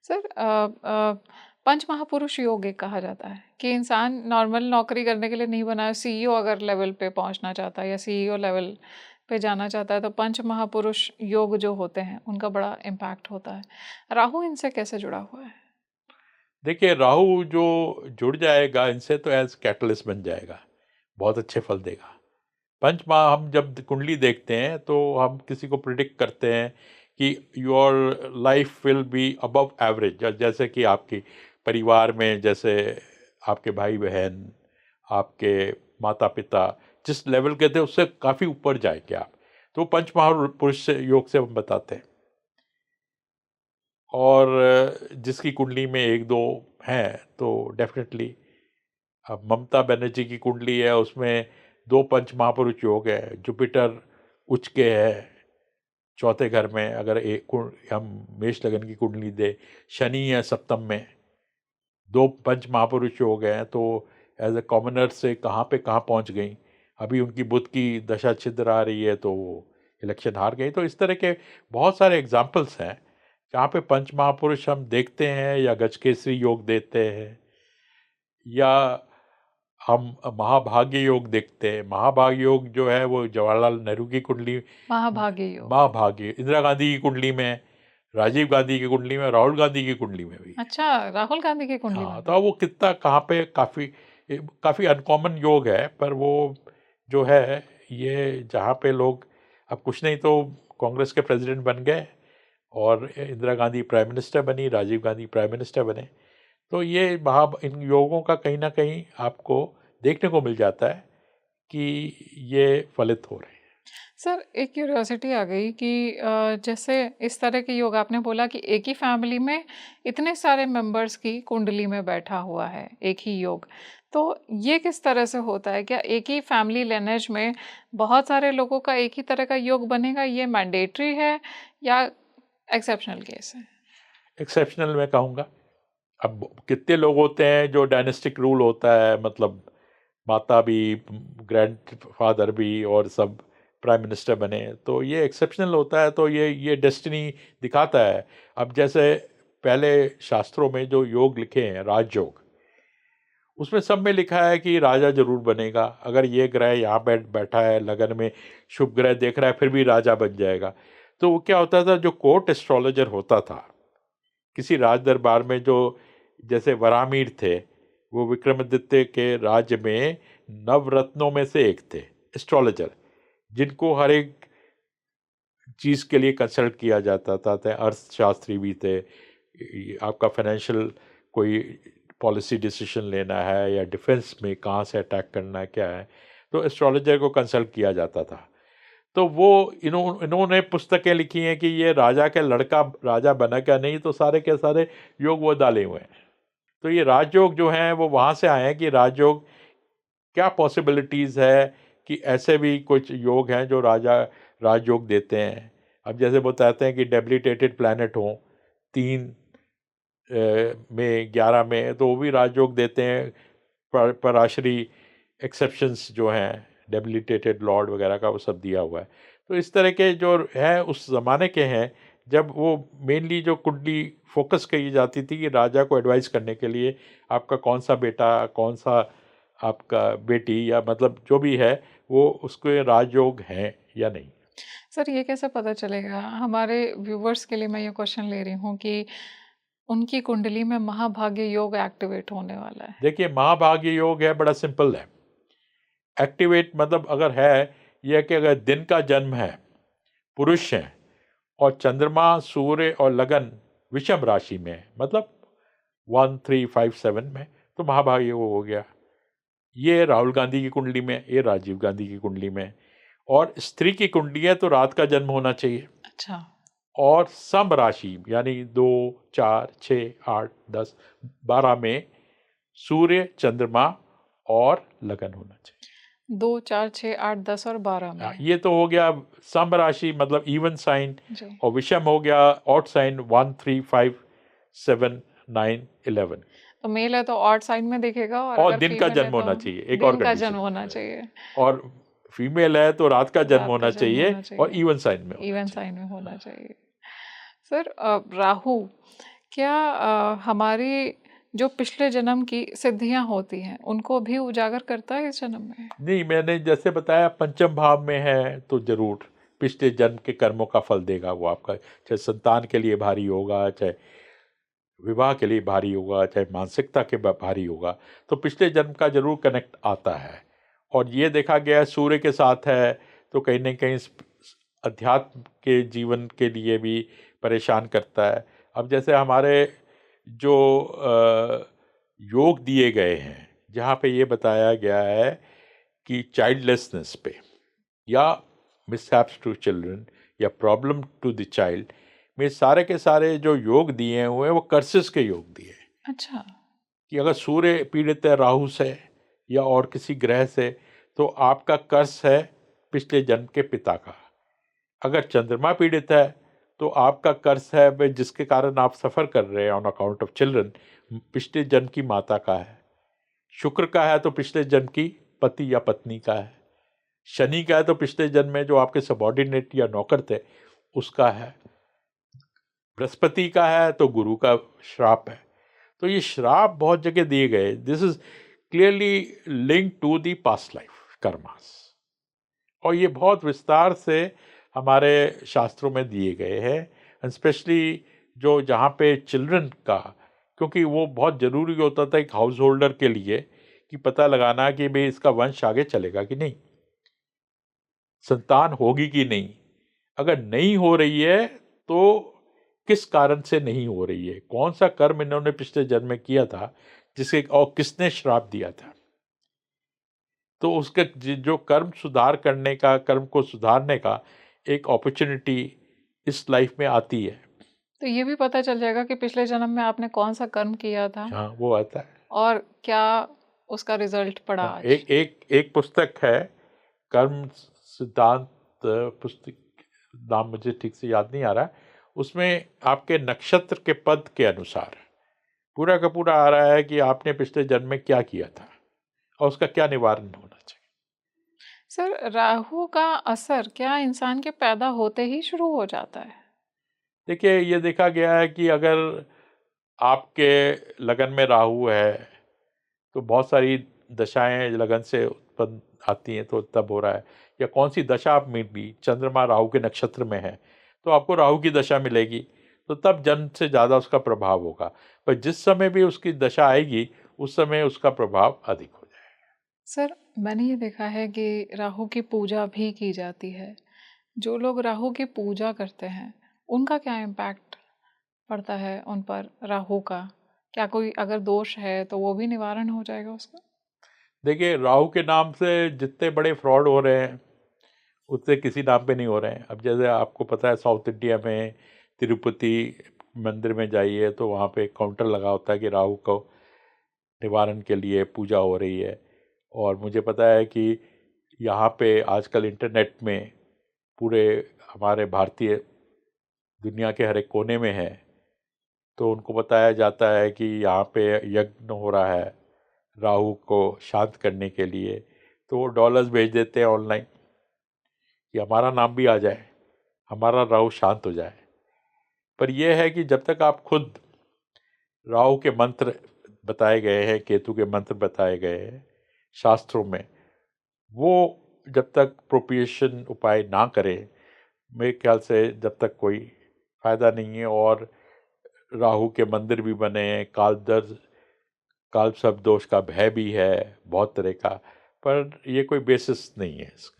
सर, पंच महापुरुष योग एक कहा जाता है कि इंसान नॉर्मल नौकरी करने के लिए नहीं बना है, सीईओ अगर लेवल पे पहुंचना चाहता है या सीईओ लेवल पे जाना चाहता है तो पंच महापुरुष योग जो होते हैं उनका बड़ा इम्पैक्ट होता है। राहु इनसे कैसे जुड़ा हुआ है? देखिए राहु जो जुड़ जाएगा इनसे तो एज कैटलिस्ट बन जाएगा, बहुत अच्छे फल देगा। पंचमाह हम जब कुंडली देखते हैं तो हम किसी को प्रिडिक्ट करते हैं कि your life will be above average, जैसे कि आपकी परिवार में जैसे आपके भाई बहन, आपके माता पिता जिस लेवल के थे उससे काफ़ी ऊपर जाएंगे आप, तो पंच महापुरुष से योग से हम बताते हैं। और जिसकी कुंडली में एक दो हैं तो डेफिनेटली, अब ममता बनर्जी की कुंडली है उसमें दो पंच महापुरुष योग है, जुपिटर उच्च के है चौथे घर में, अगर हम मेष लगन की कुंडली दे, शनि है सप्तम में, दो पंच महापुरुष योग हैं, तो एज ए कॉमनर से कहाँ पे कहाँ पहुँच गई। अभी उनकी बुध की दशा छिद्र आ रही है तो वो इलेक्शन हार गई। तो इस तरह के बहुत सारे एग्जाम्पल्स हैं जहाँ पे पंच महापुरुष हम देखते हैं, या गजकेसरी योग देते हैं, या हम महाभाग्य योग देखते हैं। महाभाग्य योग जो है वो जवाहरलाल नेहरू की कुंडली, महाभाग्य योग। महाभाग्य इंदिरा गांधी की कुंडली में, राजीव गांधी की कुंडली में, राहुल गांधी की कुंडली में भी। अच्छा, राहुल गांधी की कुंडली हाँ, में तो भी? अब वो कितना कहाँ पे काफ़ी काफ़ी अनकॉमन योग है, पर वो जो है ये जहाँ पे लोग, अब कुछ नहीं तो कांग्रेस के प्रेसिडेंट बन गए, और इंदिरा गांधी प्राइम मिनिस्टर बनी, राजीव गांधी प्राइम मिनिस्टर बने। तो ये इन योगों का कहीं ना कहीं आपको देखने को मिल जाता है कि ये फलित हो रहे हैं। सर, एक क्यूरियोसिटी आ गई कि जैसे इस तरह के योग आपने बोला कि एक ही फैमिली में इतने सारे मेंबर्स की कुंडली में बैठा हुआ है एक ही योग, तो ये किस तरह से होता है? क्या एक ही फैमिली लिनेज में बहुत सारे लोगों का एक ही तरह का योग बनेगा, ये मैंडेटरी है या एक्सेप्शनल केस है? एक्सेप्शनल मैं कहूँगा। अब कितने लोग होते हैं जो डायनेस्टिक रूल होता है, मतलब माता भी, ग्रैंडफादर भी, और सब प्राइम मिनिस्टर बने, तो ये एक्सेप्शनल होता है। तो ये डेस्टिनी दिखाता है। अब जैसे पहले शास्त्रों में जो योग लिखे हैं, राजयोग, उसमें सब में लिखा है कि राजा जरूर बनेगा। अगर ये ग्रह यहाँ बैठा है लगन में, शुभ ग्रह देख रहा है, फिर भी राजा बन जाएगा। तो वो क्या होता था, जो कोर्ट एस्ट्रोलॉजर होता था किसी राज दरबार में, जो जैसे वरामीर थे, वो विक्रमादित्य के राज्य में नवरत्नों में से एक थे एस्ट्रोलॉजर, जिनको हर एक चीज़ के लिए कंसल्ट किया जाता था। अर्थशास्त्री भी थे, आपका फाइनेंशियल कोई पॉलिसी डिसीजन लेना है, या डिफेंस में कहाँ से अटैक करना है, क्या है, तो एस्ट्रोलॉजर को कंसल्ट किया जाता था। तो वो इन्होंने पुस्तकें लिखी हैं कि ये राजा का लड़का राजा बना क्या, नहीं तो सारे के सारे योग वो डाले हुए हैं। तो ये राजयोग जो हैं वो वहाँ से आए हैं कि राजयोग क्या पॉसिबिलिटीज़ है, कि ऐसे भी कुछ योग हैं जो राजयोग देते हैं। अब जैसे बताते हैं कि डेबिलिटेटेड प्लैनेट हों 3 में 11 में, तो वो भी राजयोग देते हैं। पराशरी एक्सेप्शंस जो हैं, डेबिलिटेटेड लॉर्ड वगैरह का, वो सब दिया हुआ है। तो इस तरह के जो है उस ज़माने के हैं, जब वो मेनली जो कुंडली फोकस की जाती थी कि राजा को एडवाइस करने के लिए, आपका कौन सा बेटा, कौन सा आपका बेटी, या मतलब जो भी है वो उसके राजयोग हैं या नहीं। सर, ये कैसे पता चलेगा? हमारे व्यूवर्स के लिए मैं ये क्वेश्चन ले रही हूँ कि उनकी कुंडली में महाभाग्य योग एक्टिवेट होने वाला है। देखिए महाभाग्य योग है, बड़ा सिंपल है एक्टिवेट मतलब अगर है, यह कि अगर दिन का जन्म है, पुरुष हैं, और चंद्रमा, सूर्य और लगन विषम राशि में है, मतलब 1357 में, तो महाभाग्य वो हो गया। ये राहुल गांधी की कुंडली में, ये राजीव गांधी की कुंडली में। और स्त्री की कुंडली है तो रात का जन्म होना चाहिए। अच्छा। और सम राशि यानी 2, 4, 6, 8, 10, 12 में सूर्य, चंद्रमा और लगन होना चाहिए। 2, 4, 6, 8, 10 और 12 में। ये तो हो गया सम राशि मतलब इवन साइन। जी। और विषम हो गया ऑड साइन 1, 3, 5, 7, 9, 11। तो मेल है तो ऑड साइन में दिखेगा, और और अगर दिन का फीमेल है जन्म तो होना चाहिए, एक और दिन का कंडीशन। जन्म होना चाहिए। और फीमेल है तो रात का जन्म रात का होना जन्म चाहिए होना और चाहिए, इवन साइन में होना इवन चाहिए। साइन में होना चाहिए। सर, राहु क्या हमारी जो पिछले जन्म की सिद्धियां होती हैं उनको भी उजागर करता है इस जन्म में? नहीं, मैंने जैसे बताया पंचम भाव में है तो जरूर पिछले जन्म के कर्मों का फल देगा वो आपका, चाहे संतान के लिए भारी होगा, चाहे विवाह के लिए भारी होगा, चाहे मानसिकता के भारी होगा, तो पिछले जन्म का जरूर कनेक्ट आता है। और ये देखा गया है सूर्य के साथ है तो कहीं ना कहीं अध्यात्म के जीवन के लिए भी परेशान करता है। अब जैसे हमारे जो योग दिए गए हैं जहाँ पे ये बताया गया है कि चाइल्डलेसनेस पे या मिसहैप्स टू चिल्ड्रन या प्रॉब्लम टू द चाइल्ड में सारे के सारे जो योग दिए हुए हैं वो कर्सेस के योग दिए हैं। अच्छा। कि अगर सूर्य पीड़ित है राहु से या और किसी ग्रह से तो आपका कर्स है पिछले जन्म के पिता का। अगर चंद्रमा पीड़ित है तो आपका कर्स है वे जिसके कारण आप सफ़र कर रहे हैं ऑन अकाउंट ऑफ चिल्ड्रन, पिछले जन्म की माता का है। शुक्र का है तो पिछले जन्म की पति या पत्नी का है। शनि का है तो पिछले जन्म में जो आपके सबॉर्डिनेट या नौकर थे उसका है। बृहस्पति का है तो गुरु का श्राप है। तो ये श्राप बहुत जगह दिए गए। This is clearly link to the past life karmas, और ये बहुत विस्तार से हमारे शास्त्रों में दिए गए हैं। एंड स्पेशली जो जहाँ पे चिल्ड्रन का, क्योंकि वो बहुत ज़रूरी होता था एक हाउस होल्डर के लिए कि पता लगाना कि भाई इसका वंश आगे चलेगा कि नहीं, संतान होगी कि नहीं। अगर नहीं हो रही है तो किस कारण से नहीं हो रही है, कौन सा कर्म इन्होंने पिछले जन्म में किया था जिसे, और किसने श्राप दिया था। तो उसके जो कर्म सुधार करने का, कर्म को सुधारने का एक अपॉर्चुनिटी इस लाइफ में आती है। तो ये भी पता चल जाएगा कि पिछले जन्म में आपने कौन सा कर्म किया था हाँ, वो आता है। और क्या उसका रिजल्ट पड़ा हाँ, आज। एक पुस्तक है कर्म सिद्धांत पुस्तक, नाम मुझे ठीक से याद नहीं आ रहा है। उसमें आपके नक्षत्र के पद के अनुसार पूरा का पूरा आ रहा है कि आपने पिछले जन्म में क्या किया था और उसका क्या निवारण होना चाहिए। सर, राहु का असर क्या इंसान के पैदा होते ही शुरू हो जाता है? देखिए, ये देखा गया है कि अगर आपके लगन में राहु है तो बहुत सारी दशाएं लगन से उत्पन्न आती हैं, तो तब हो रहा है। या कौन सी दशा आप में भी चंद्रमा राहु के नक्षत्र में है तो आपको राहु की दशा मिलेगी, तो तब जन्म से ज़्यादा उसका प्रभाव होगा। पर जिस समय भी उसकी दशा आएगी उस समय उसका प्रभाव अधिक हो जाएगा। सर, मैंने ये देखा है कि राहु की पूजा भी की जाती है। जो लोग राहु की पूजा करते हैं उनका क्या इम्पैक्ट पड़ता है उन पर राहु का? क्या कोई अगर दोष है तो वो भी निवारण हो जाएगा उसका? देखिए, राहु के नाम से जितने बड़े फ्रॉड हो रहे हैं उतने किसी नाम पे नहीं हो रहे हैं। अब जैसे आपको पता है साउथ इंडिया में तिरुपति मंदिर में जाइए तो वहाँ पे एक काउंटर लगा होता है कि राहु को निवारण के लिए पूजा हो रही है। और मुझे पता है कि यहाँ पे आजकल इंटरनेट में पूरे हमारे भारतीय दुनिया के हर एक कोने में है, तो उनको बताया जाता है कि यहाँ पे यज्ञ हो रहा है राहु को शांत करने के लिए, तो वो डॉलर्स भेज देते हैं ऑनलाइन कि हमारा नाम भी आ जाए, हमारा राहु शांत हो जाए। पर यह है कि जब तक आप खुद राहु के मंत्र बताए गए हैं, केतु के मंत्र बताए गए हैं शास्त्रों में, वो जब तक प्रोपिएशन उपाय ना करें मेरे ख्याल से जब तक कोई फ़ायदा नहीं है। और राहु के मंदिर भी बने हैं, काल सर्प दोष का भय भी है बहुत तरह का, पर ये कोई बेसिस नहीं है इसका।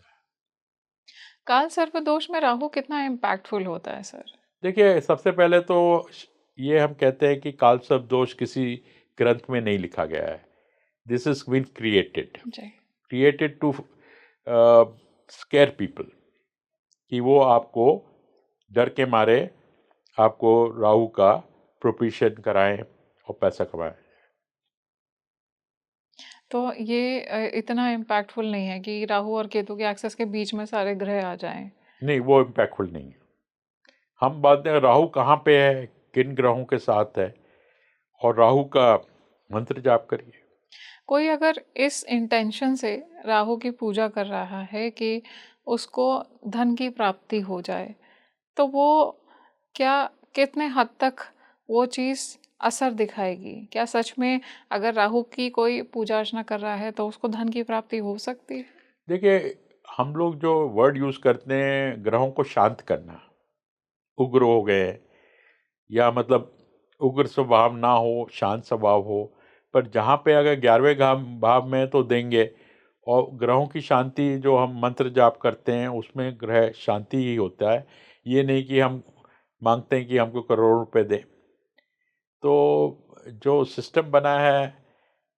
काल सर्पदोष में राहु कितना इम्पैक्टफुल होता है सर? देखिए, सबसे पहले तो ये हम कहते हैं कि कालसर्प दोष किसी ग्रंथ में नहीं लिखा गया है। दिस इज बीन क्रिएटेड जी। क्रिएटेड टू स्केयर पीपल, कि वो आपको डर के मारे आपको राहु का प्रोपिशन कराएं और पैसा कमाएं। तो ये इतना इम्पैक्टफुल नहीं है कि राहु और केतु के एक्सेस के बीच में सारे ग्रह आ जाएं। नहीं, वो इम्पैक्टफुल नहीं है। हम बात करें राहु कहाँ पे है, किन ग्रहों के साथ है, और राहु का मंत्र जाप करिए। कोई अगर इस इंटेंशन से राहु की पूजा कर रहा है कि उसको धन की प्राप्ति हो जाए, तो वो क्या कितने हद तक वो चीज़ असर दिखाएगी? क्या सच में अगर राहु की कोई पूजा अर्चना कर रहा है तो उसको धन की प्राप्ति हो सकती है? देखिए, हम लोग जो वर्ड यूज करते हैं ग्रहों को शांत करना, उग्र हो गए, या मतलब उग्र स्वभाव ना हो, शांत स्वभाव हो, पर जहाँ पे अगर 11वें भाव में तो देंगे, और ग्रहों की शांति जो हम मंत्र जाप करते हैं उसमें ग्रह शांति ही होता है। ये नहीं कि हम मांगते हैं कि हमको करोड़ों रुपए दें। तो जो सिस्टम बना है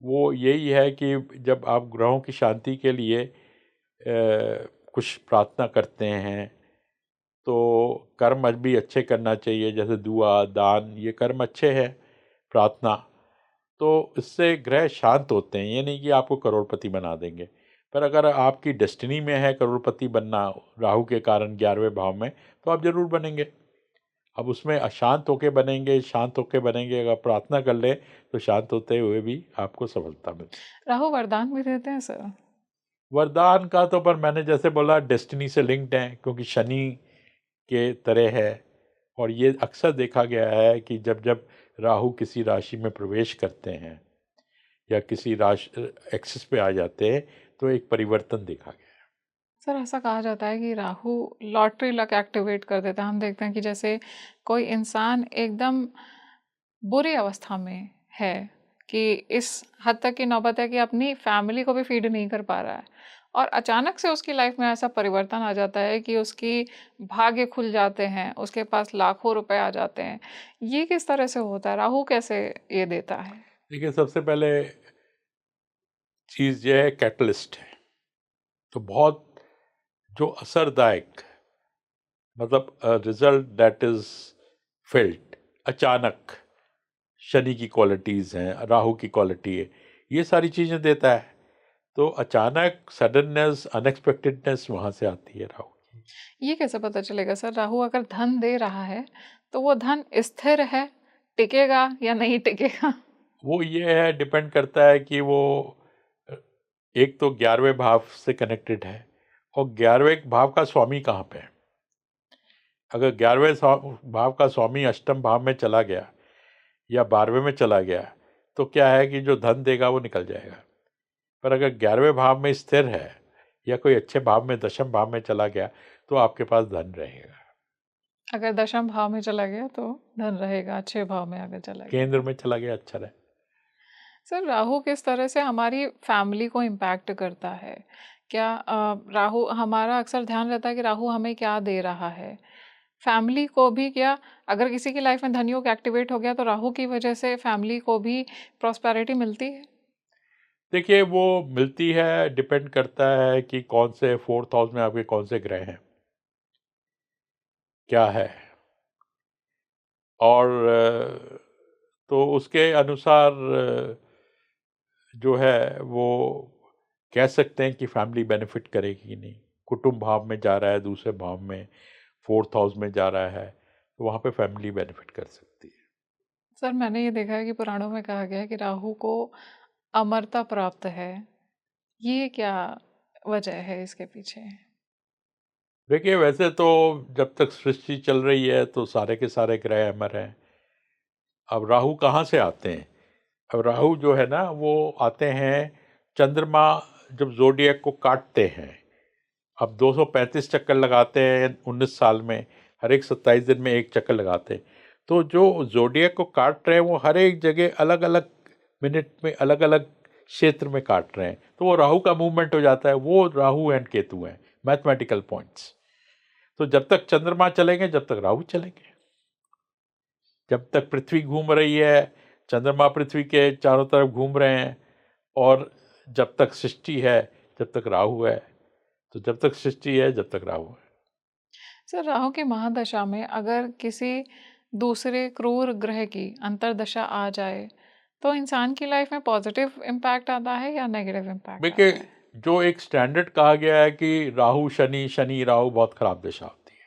वो यही है कि जब आप ग्रहों की शांति के लिए कुछ प्रार्थना करते हैं तो कर्म भी अच्छे करना चाहिए, जैसे दुआ, दान, ये कर्म अच्छे हैं, प्रार्थना। तो इससे ग्रह शांत होते हैं। ये नहीं कि आपको करोड़पति बना देंगे, पर अगर आपकी डेस्टिनी में है करोड़पति बनना राहु के कारण 11वें भाव में, तो आप जरूर बनेंगे। अब उसमें अशांत होके बनेंगे, शांत होके बनेंगे, अगर प्रार्थना कर ले तो शांत होते हुए भी आपको सफलता मिलती है। राहु वरदान भी देते हैं सर? वरदान का तो पर मैंने जैसे बोला डेस्टिनी से लिंक्ड है, क्योंकि शनि के तरह है, और ये अक्सर देखा गया है कि जब जब राहु किसी राशि में प्रवेश करते हैं या किसी राशि एक्सिस पे आ जाते हैं तो एक परिवर्तन देखा गया है। सर ऐसा कहा जाता है कि राहु लॉटरी लक एक्टिवेट कर देता है। हम देखते हैं कि जैसे कोई इंसान एकदम बुरी अवस्था में है कि इस हद तक की नौबत है कि अपनी फैमिली को भी फीड नहीं कर पा रहा है, और अचानक से उसकी लाइफ में ऐसा परिवर्तन आ जाता है कि उसकी भाग्य खुल जाते हैं, उसके पास लाखों रुपए आ जाते हैं। ये किस तरह से होता है? राहु कैसे ये देता है? देखिए, सबसे पहले चीज़ ये है, कैटलिस्ट है। तो बहुत जो असरदायक, मतलब रिजल्ट दैट इज फेल्ट, अचानक शनि की क्वालिटीज़ हैं, राहु की क्वालिटी है, ये सारी चीज़ें देता है। तो अचानक सडननेस, अनएक्सपेक्टेडनेस वहाँ से आती है राहु की। ये कैसे पता चलेगा सर, राहु अगर धन दे रहा है तो वो धन स्थिर है, टिकेगा या नहीं टिकेगा? वो ये है, डिपेंड करता है कि वो अ, एक तो 11वें भाव से कनेक्टेड है, और 11वें भाव का स्वामी कहाँ पे है। अगर 11वें भाव का स्वामी अष्टम भाव में चला गया या 12वें में चला गया, तो क्या है कि जो धन देगा वो निकल जाएगा। पर अगर 11वें भाव में स्थिर है या कोई अच्छे भाव में, दशम भाव में चला गया, तो आपके पास धन रहेगा। अगर दशम भाव में चला गया तो धन रहेगा, अच्छे भाव में अगर चला गया। केंद्र में चला गया, अच्छा रहे। सर राहु किस तरह से हमारी फैमिली को इम्पैक्ट करता है? क्या राहु, हमारा अक्सर ध्यान रहता है कि राहु हमें क्या दे रहा है, फैमिली को भी क्या? अगर किसी की लाइफ में धन योग एक्टिवेट हो गया तो राहु की वजह से फैमिली को भी प्रॉस्पेरिटी मिलती है? देखिए, वो मिलती है, डिपेंड करता है कि कौन से 4th हाउस में आपके कौन से ग्रह हैं, क्या है, और तो उसके अनुसार जो है वो कह सकते हैं कि फैमिली बेनिफिट करेगी कि नहीं। कुटुंब भाव में जा रहा है, दूसरे भाव में, 4th हाउस में जा रहा है, तो वहाँ पे फैमिली बेनिफिट कर सकती है। सर मैंने ये देखा है कि पुराणों में कहा गया है कि राहु को अमरता प्राप्त है। ये क्या वजह है इसके पीछे? देखिए, वैसे तो जब तक सृष्टि चल रही है तो सारे के सारे ग्रह अमर हैं। अब राहु कहाँ से आते हैं? अब राहु जो है ना, वो आते हैं चंद्रमा जब ज़ोडिएक को काटते हैं। अब 235 चक्कर लगाते हैं 19 साल में, हर एक 27 दिन में एक चक्कर लगाते हैं। तो जो ज़ोडिएक को काट रहे हैं वो हर एक जगह अलग अलग मिनट में अलग अलग क्षेत्र में काट रहे हैं, तो वो राहु का मूवमेंट हो जाता है। वो राहु एंड केतु हैं, मैथमेटिकल पॉइंट्स। तो जब तक चंद्रमा चलेंगे, जब तक राहु चलेंगे। जब तक पृथ्वी घूम रही है, चंद्रमा पृथ्वी के चारों तरफ घूम रहे हैं, और जब तक सृष्टि है, जब तक राहु है। तो जब तक सृष्टि है, जब तक राहु है। सर, राहु की महादशा में अगर किसी दूसरे क्रूर ग्रह की अंतर्दशा आ जाए तो इंसान की लाइफ में पॉजिटिव इम्पैक्ट आता है या नेगेटिव इम्पैक्ट देखिए, आता है? जो एक स्टैंडर्ड कहा गया है कि राहु शनि, शनि राहु बहुत खराब दशा होती है।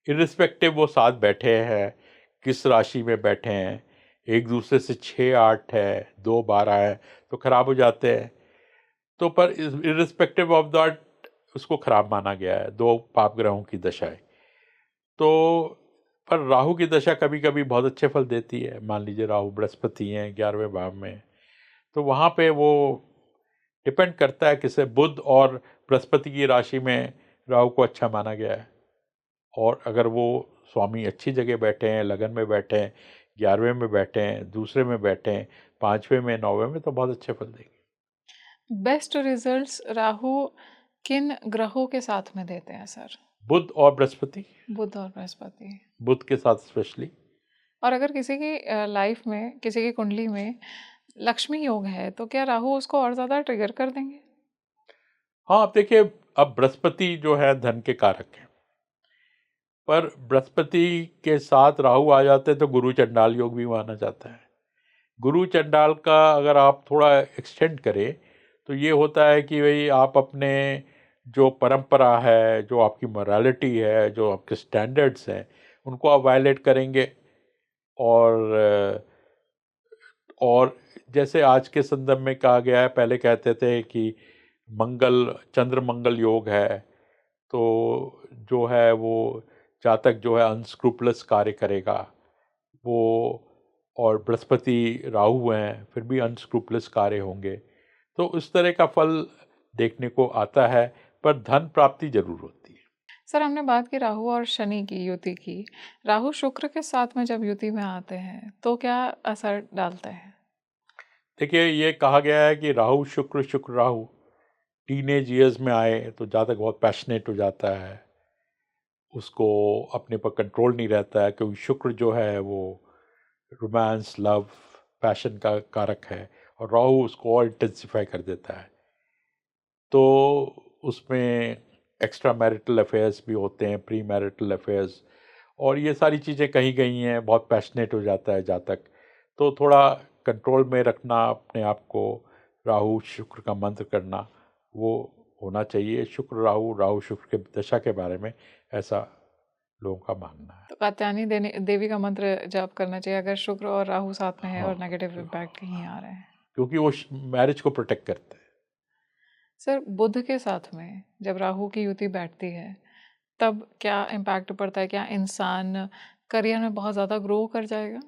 इरिस्पेक्टिव वो साथ बैठे हैं, किस राशि में बैठे हैं, एक दूसरे से 6-8 है, 2-12 है, तो खराब हो जाते हैं। तो पर इरिस्पेक्टिव ऑफ दैट उसको खराब माना गया है, दो पाप ग्रहों की दशाएं। तो पर राहु की दशा कभी कभी बहुत अच्छे फल देती है। मान लीजिए राहु बृहस्पति हैं 11वें भाव में, तो वहाँ पे वो डिपेंड करता है किसे। बुध और बृहस्पति की राशि में राहु को अच्छा माना गया है, और अगर वो स्वामी अच्छी जगह बैठे हैं, लगन में बैठे हैं, 11वें में बैठे हैं, दूसरे में बैठे हैं, 5वें में, 9वें में, तो बहुत अच्छे फल देंगे। बेस्ट रिजल्ट्स राहु किन ग्रहों के साथ में देते हैं सर? बुध और बृहस्पति। बुध और बृहस्पति। बुध के साथ स्पेशली। और अगर किसी की लाइफ में, किसी की कुंडली में लक्ष्मी योग है तो क्या राहु उसको और ज़्यादा ट्रिगर कर देंगे? हाँ, आप देखिए, अब बृहस्पति जो है धन के कारक हैं, पर बृहस्पति के साथ राहु आ जाते हैं तो गुरु चंडाल योग भी माना जाता है। गुरु चंडाल का अगर आप थोड़ा एक्सटेंड करें तो ये होता है कि भाई आप अपने जो परंपरा है, जो आपकी मोरालिटी है, जो आपके स्टैंडर्ड्स हैं, उनको आप वायलेट करेंगे। और जैसे आज के संदर्भ में कहा गया है, पहले कहते थे कि मंगल, चंद्र मंगल योग है, तो जो है वो जातक जो है अनस्क्रूपलस कार्य करेगा वो, और बृहस्पति राहु हैं, फिर भी अनस्क्रूपलस कार्य होंगे। तो उस तरह का फल देखने को आता है, पर धन प्राप्ति जरूर होती है। सर, हमने बात की राहु और शनि की युति की। राहु शुक्र के साथ में जब युति में आते हैं तो क्या असर डालते हैं? देखिए, ये कहा गया है कि राहु शुक्र, शुक्र राहु टीनेज ईयर्स में आए तो जातक बहुत पैशनेट हो जाता है, उसको अपने पर कंट्रोल नहीं रहता है, क्योंकि शुक्र जो है वो रोमांस, लव, पैशन का कारक है, और राहु उसको और इंटेंसिफाई कर देता है। तो उसमें एक्स्ट्रा मैरिटल अफेयर्स भी होते हैं, प्री मैरिटल अफेयर्स, और ये सारी चीज़ें कहीं गई हैं, बहुत पैशनेट हो जाता है जातक। तो थोड़ा कंट्रोल में रखना अपने आप को, राहु शुक्र का मंत्र करना, वो होना चाहिए। शुक्र राहु, राहु शुक्र के दशा के बारे में ऐसा लोगों का मानना है। तो कात्यायनी देवी का मंत्र जाप करना चाहिए अगर शुक्र और राहु साथ में है हाँ, और नेगेटिव इम्पैक्ट कहीं आ रहे हैं। क्योंकि वो मैरिज को प्रोटेक्ट करते हैं। सर, बुध के साथ में जब राहु की युति बैठती है तब क्या इम्पैक्ट पड़ता है? क्या इंसान करियर में बहुत ज़्यादा ग्रो कर जाएगा?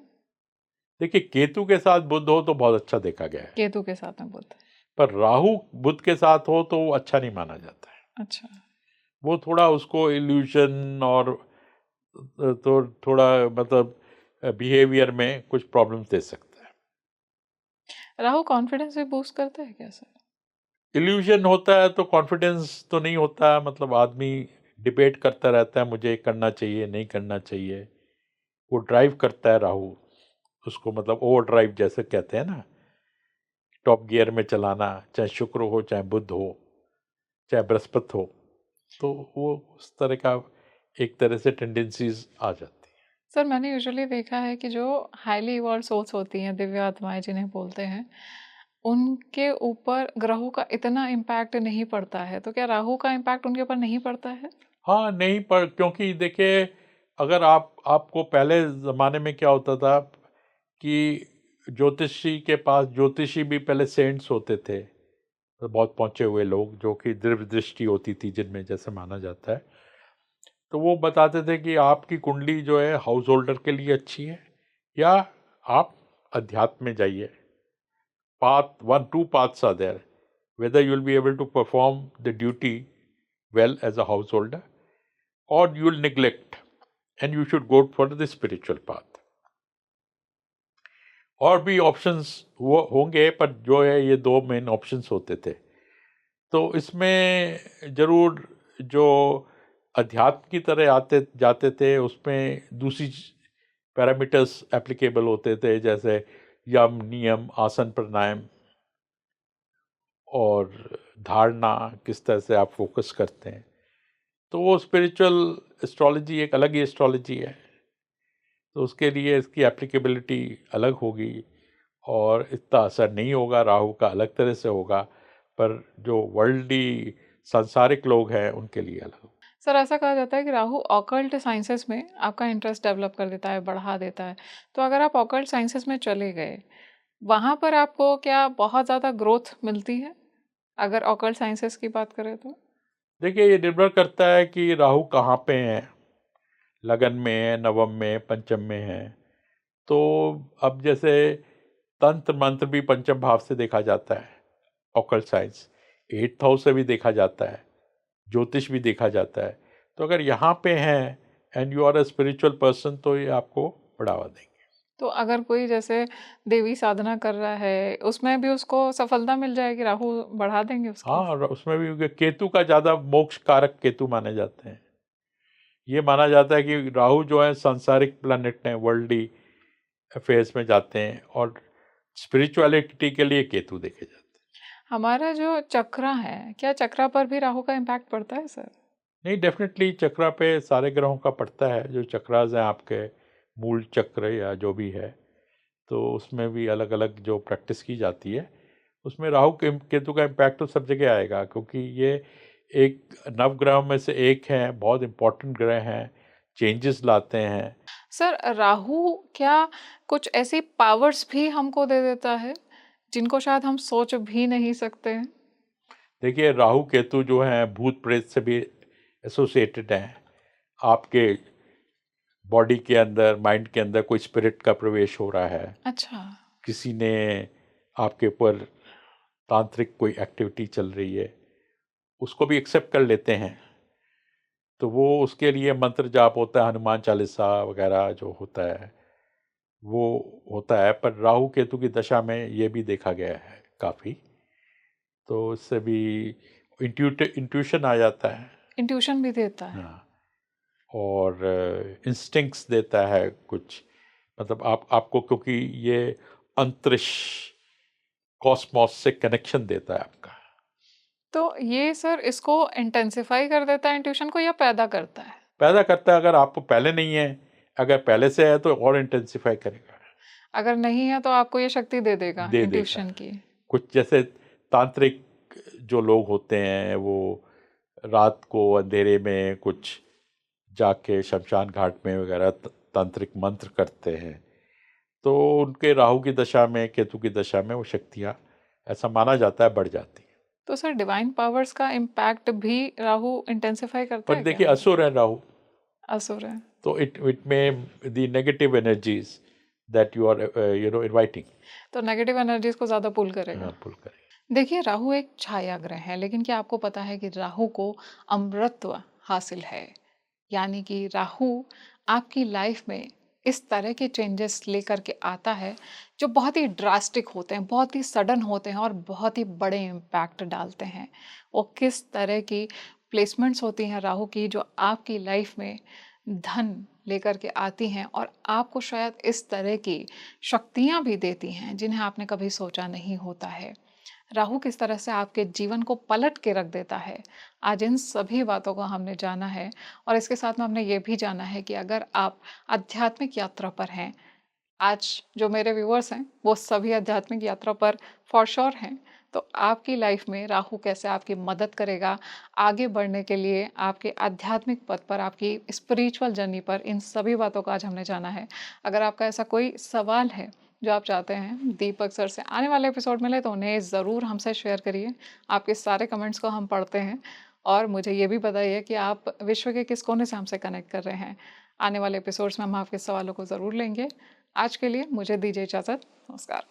देखिए, केतु के साथ बुध हो तो बहुत अच्छा देखा गया है, केतु के साथ में बुध। पर राहु बुध के साथ हो तो वो अच्छा नहीं माना जाता है। अच्छा। वो थोड़ा उसको इल्यूशन और तो थोड़ा मतलब बिहेवियर में कुछ प्रॉब्लम दे सकता है। राहु कॉन्फिडेंस भी बूस्ट करता है क्या सर? इल्यूशन होता है तो कॉन्फिडेंस तो नहीं होता है, मतलब आदमी डिबेट करता रहता है, मुझे करना चाहिए, नहीं करना चाहिए। वो ड्राइव करता है राहु उसको, मतलब ओवर ड्राइव जैसे कहते हैं ना, टॉप गियर में चलाना, चाहे शुक्र हो, चाहे बुध हो, चाहे बृहस्पति हो, तो वो उस तरह का एक तरह से टेंडेंसीज आ जाती हैं। सर, मैंने यूजुअली देखा है कि जो हाईली इवॉल्व सोल्स होती हैं, दिव्य आत्माएं जिन्हें बोलते हैं, उनके ऊपर ग्रहों का इतना इम्पैक्ट नहीं पड़ता है। तो क्या राहु का इम्पैक्ट उनके ऊपर नहीं पड़ता है? हाँ, नहीं, पर क्योंकि देखिए, अगर आपको पहले ज़माने में क्या होता था कि ज्योतिषी के पास, ज्योतिषी भी पहले सेंट्स होते थे, तो बहुत पहुँचे हुए लोग जो कि दिव्य दृष्टि होती थी जिनमें, जैसे माना जाता है। तो वो बताते थे कि आपकी कुंडली जो है हाउस होल्डर के लिए अच्छी है, या आप अध्यात्म में जाइए। Path 1, 2 paths are there. Whether you will be able to perform the duty well as a householder, or you will neglect, and you should go for the spiritual path. और भी ऑप्शंस वो होंगे, पर जो है ये दो मेन ऑप्शंस होते थे। तो इसमें जरूर जो अध्यात्म की तरह आते जाते थे, उसमें दूसरी पैरामीटर्स एप्लीकेबल होते थे, जैसे यम, नियम, आसन, प्राणायाम और धारणा, किस तरह से आप फोकस करते हैं। तो वो स्पिरिचुअल एस्ट्रोलॉजी एक अलग ही एस्ट्रोलॉजी है, तो उसके लिए इसकी एप्लीकेबिलिटी अलग होगी और इतना असर नहीं होगा, राहु का अलग तरह से होगा, पर जो वर्ल्डली सांसारिक लोग हैं उनके लिए अलग होगा। सर ऐसा कहा जाता है कि राहु ऑकल्ट साइंसेस में आपका इंटरेस्ट डेवलप कर देता है, बढ़ा देता है। तो अगर आप ऑकल्ट साइंसेस में चले गए, वहाँ पर आपको क्या बहुत ज़्यादा ग्रोथ मिलती है? अगर ऑकल्ट साइंसेस की बात करें तो? देखिए, ये निर्भर करता है कि राहु कहाँ पे है, लगन में है, नवम में, पंचम में है। तो अब जैसे तंत्र मंत्र भी पंचम भाव से देखा जाता है, ऑकल्ट साइंस 8th हाउस से भी देखा जाता है, ज्योतिष भी देखा जाता है। तो अगर यहाँ पे हैं and you are a spiritual person, तो ये आपको बढ़ावा देंगे। तो अगर कोई जैसे देवी साधना कर रहा है, उसमें भी उसको सफलता मिल जाएगी, राहु बढ़ा देंगे हाँ, उसकी? और उसमें भी केतु का ज़्यादा मोक्ष कारक केतु माने जाते हैं। ये माना जाता है कि राहु जो है सांसारिक प्लैनेट हैं, वर्ल्डली अफेयर्स में जाते हैं, और स्पिरिचुअलिटी के लिए केतु देखे जाते हैं। हमारा जो चक्रा है, क्या चक्रा पर भी राहु का इम्पैक्ट पड़ता है सर? नहीं, डेफिनेटली चक्रा पे सारे ग्रहों का पड़ता है। जो चक्रास हैं आपके, मूल चक्र या जो भी है, तो उसमें भी अलग अलग जो प्रैक्टिस की जाती है, उसमें राहु केतु का इम्पैक्ट तो सब जगह आएगा, क्योंकि ये एक नवग्रहों में से एक है, बहुत इम्पोर्टेंट ग्रह हैं, चेंजेस लाते हैं। सर राहु क्या कुछ ऐसी पावर्स भी हमको दे देता है, जिनको शायद हम सोच भी नहीं सकते हैं? देखिए, राहु केतु जो हैं भूत प्रेत से भी एसोसिएटेड हैं। आपके बॉडी के अंदर, माइंड के अंदर कोई स्पिरिट का प्रवेश हो रहा है, अच्छा। किसी ने आपके ऊपर तांत्रिक कोई एक्टिविटी चल रही है, उसको भी एक्सेप्ट कर लेते हैं। तो वो उसके लिए मंत्र जाप होता है, हनुमान चालीसा वगैरह जो होता है वो होता है। पर राहु केतु की दशा में ये भी देखा गया है काफ़ी, तो इससे भी इंट्यूशन आ जाता है। इंट्यूशन भी देता है? हाँ, और इंस्टिंक्ट्स देता है कुछ, मतलब आपको, क्योंकि ये अंतरिक्ष कॉस्मोस से कनेक्शन देता है आपका। तो ये सर इसको इंटेंसिफाई कर देता है इंट्यूशन को, या पैदा करता है? पैदा करता है, अगर आपको पहले नहीं है, अगर पहले से है तो और इंटेंसिफाई करेगा, अगर नहीं है तो आपको ये शक्ति दे देगा दे देगा। इंट्यूशन की? कुछ जैसे तांत्रिक जो लोग होते हैं, वो रात को अंधेरे में कुछ जाके शमशान घाट में वगैरह तांत्रिक मंत्र करते हैं, तो उनके राहु की दशा में, केतु की दशा में वो शक्तियाँ, ऐसा माना जाता है, बढ़ जाती हैं। तो सर डिवाइन पावर्स का इम्पैक्ट भी राहु इंटेंसिफाई करता पर है क्या? देखिए, असुर है राहु, असुर है। तो it may the negative energies that you are inviting, तो नेगेटिव एनर्जीज को ज्यादा पुल करेगा। पुल करें। देखिए राहु एक छाया ग्रह है, लेकिन क्या आपको पता है कि राहु को अमृतत्व हासिल है? यानी कि राहु आपकी लाइफ में इस तरह के चेंजेस लेकर के आता है जो बहुत ही ड्रास्टिक होते हैं, बहुत ही सडन होते हैं और बहुत ही बड़े इम्पैक्ट डालते हैं। वो किस तरह की प्लेसमेंट्स होती हैं राहु की, जो आपकी लाइफ में धन लेकर के आती हैं और आपको शायद इस तरह की शक्तियाँ भी देती हैं जिन्हें आपने कभी सोचा नहीं होता है। राहु किस तरह से आपके जीवन को पलट के रख देता है, आज इन सभी बातों को हमने जाना है। और इसके साथ में हमने ये भी जाना है कि अगर आप आध्यात्मिक यात्रा पर हैं, आज जो मेरे व्यूअर्स हैं वो सभी आध्यात्मिक यात्रा पर फॉर श्योर हैं, तो आपकी लाइफ में राहु कैसे आपकी मदद करेगा आगे बढ़ने के लिए, आपके आध्यात्मिक पथ पर, आपकी स्पिरिचुअल जर्नी पर, इन सभी बातों को आज हमने जाना है। अगर आपका ऐसा कोई सवाल है जो आप चाहते हैं दीपक सर से आने वाले एपिसोड में ले, तो उन्हें ज़रूर हमसे शेयर करिए। आपके सारे कमेंट्स को हम पढ़ते हैं और मुझे ये भी बताइए कि आप विश्व के किस कोने से हमसे कनेक्ट कर रहे हैं। आने वाले एपिसोड्स में हम आपके सवालों को ज़रूर लेंगे। आज के लिए मुझे दीजिए इजाज़त। नमस्कार।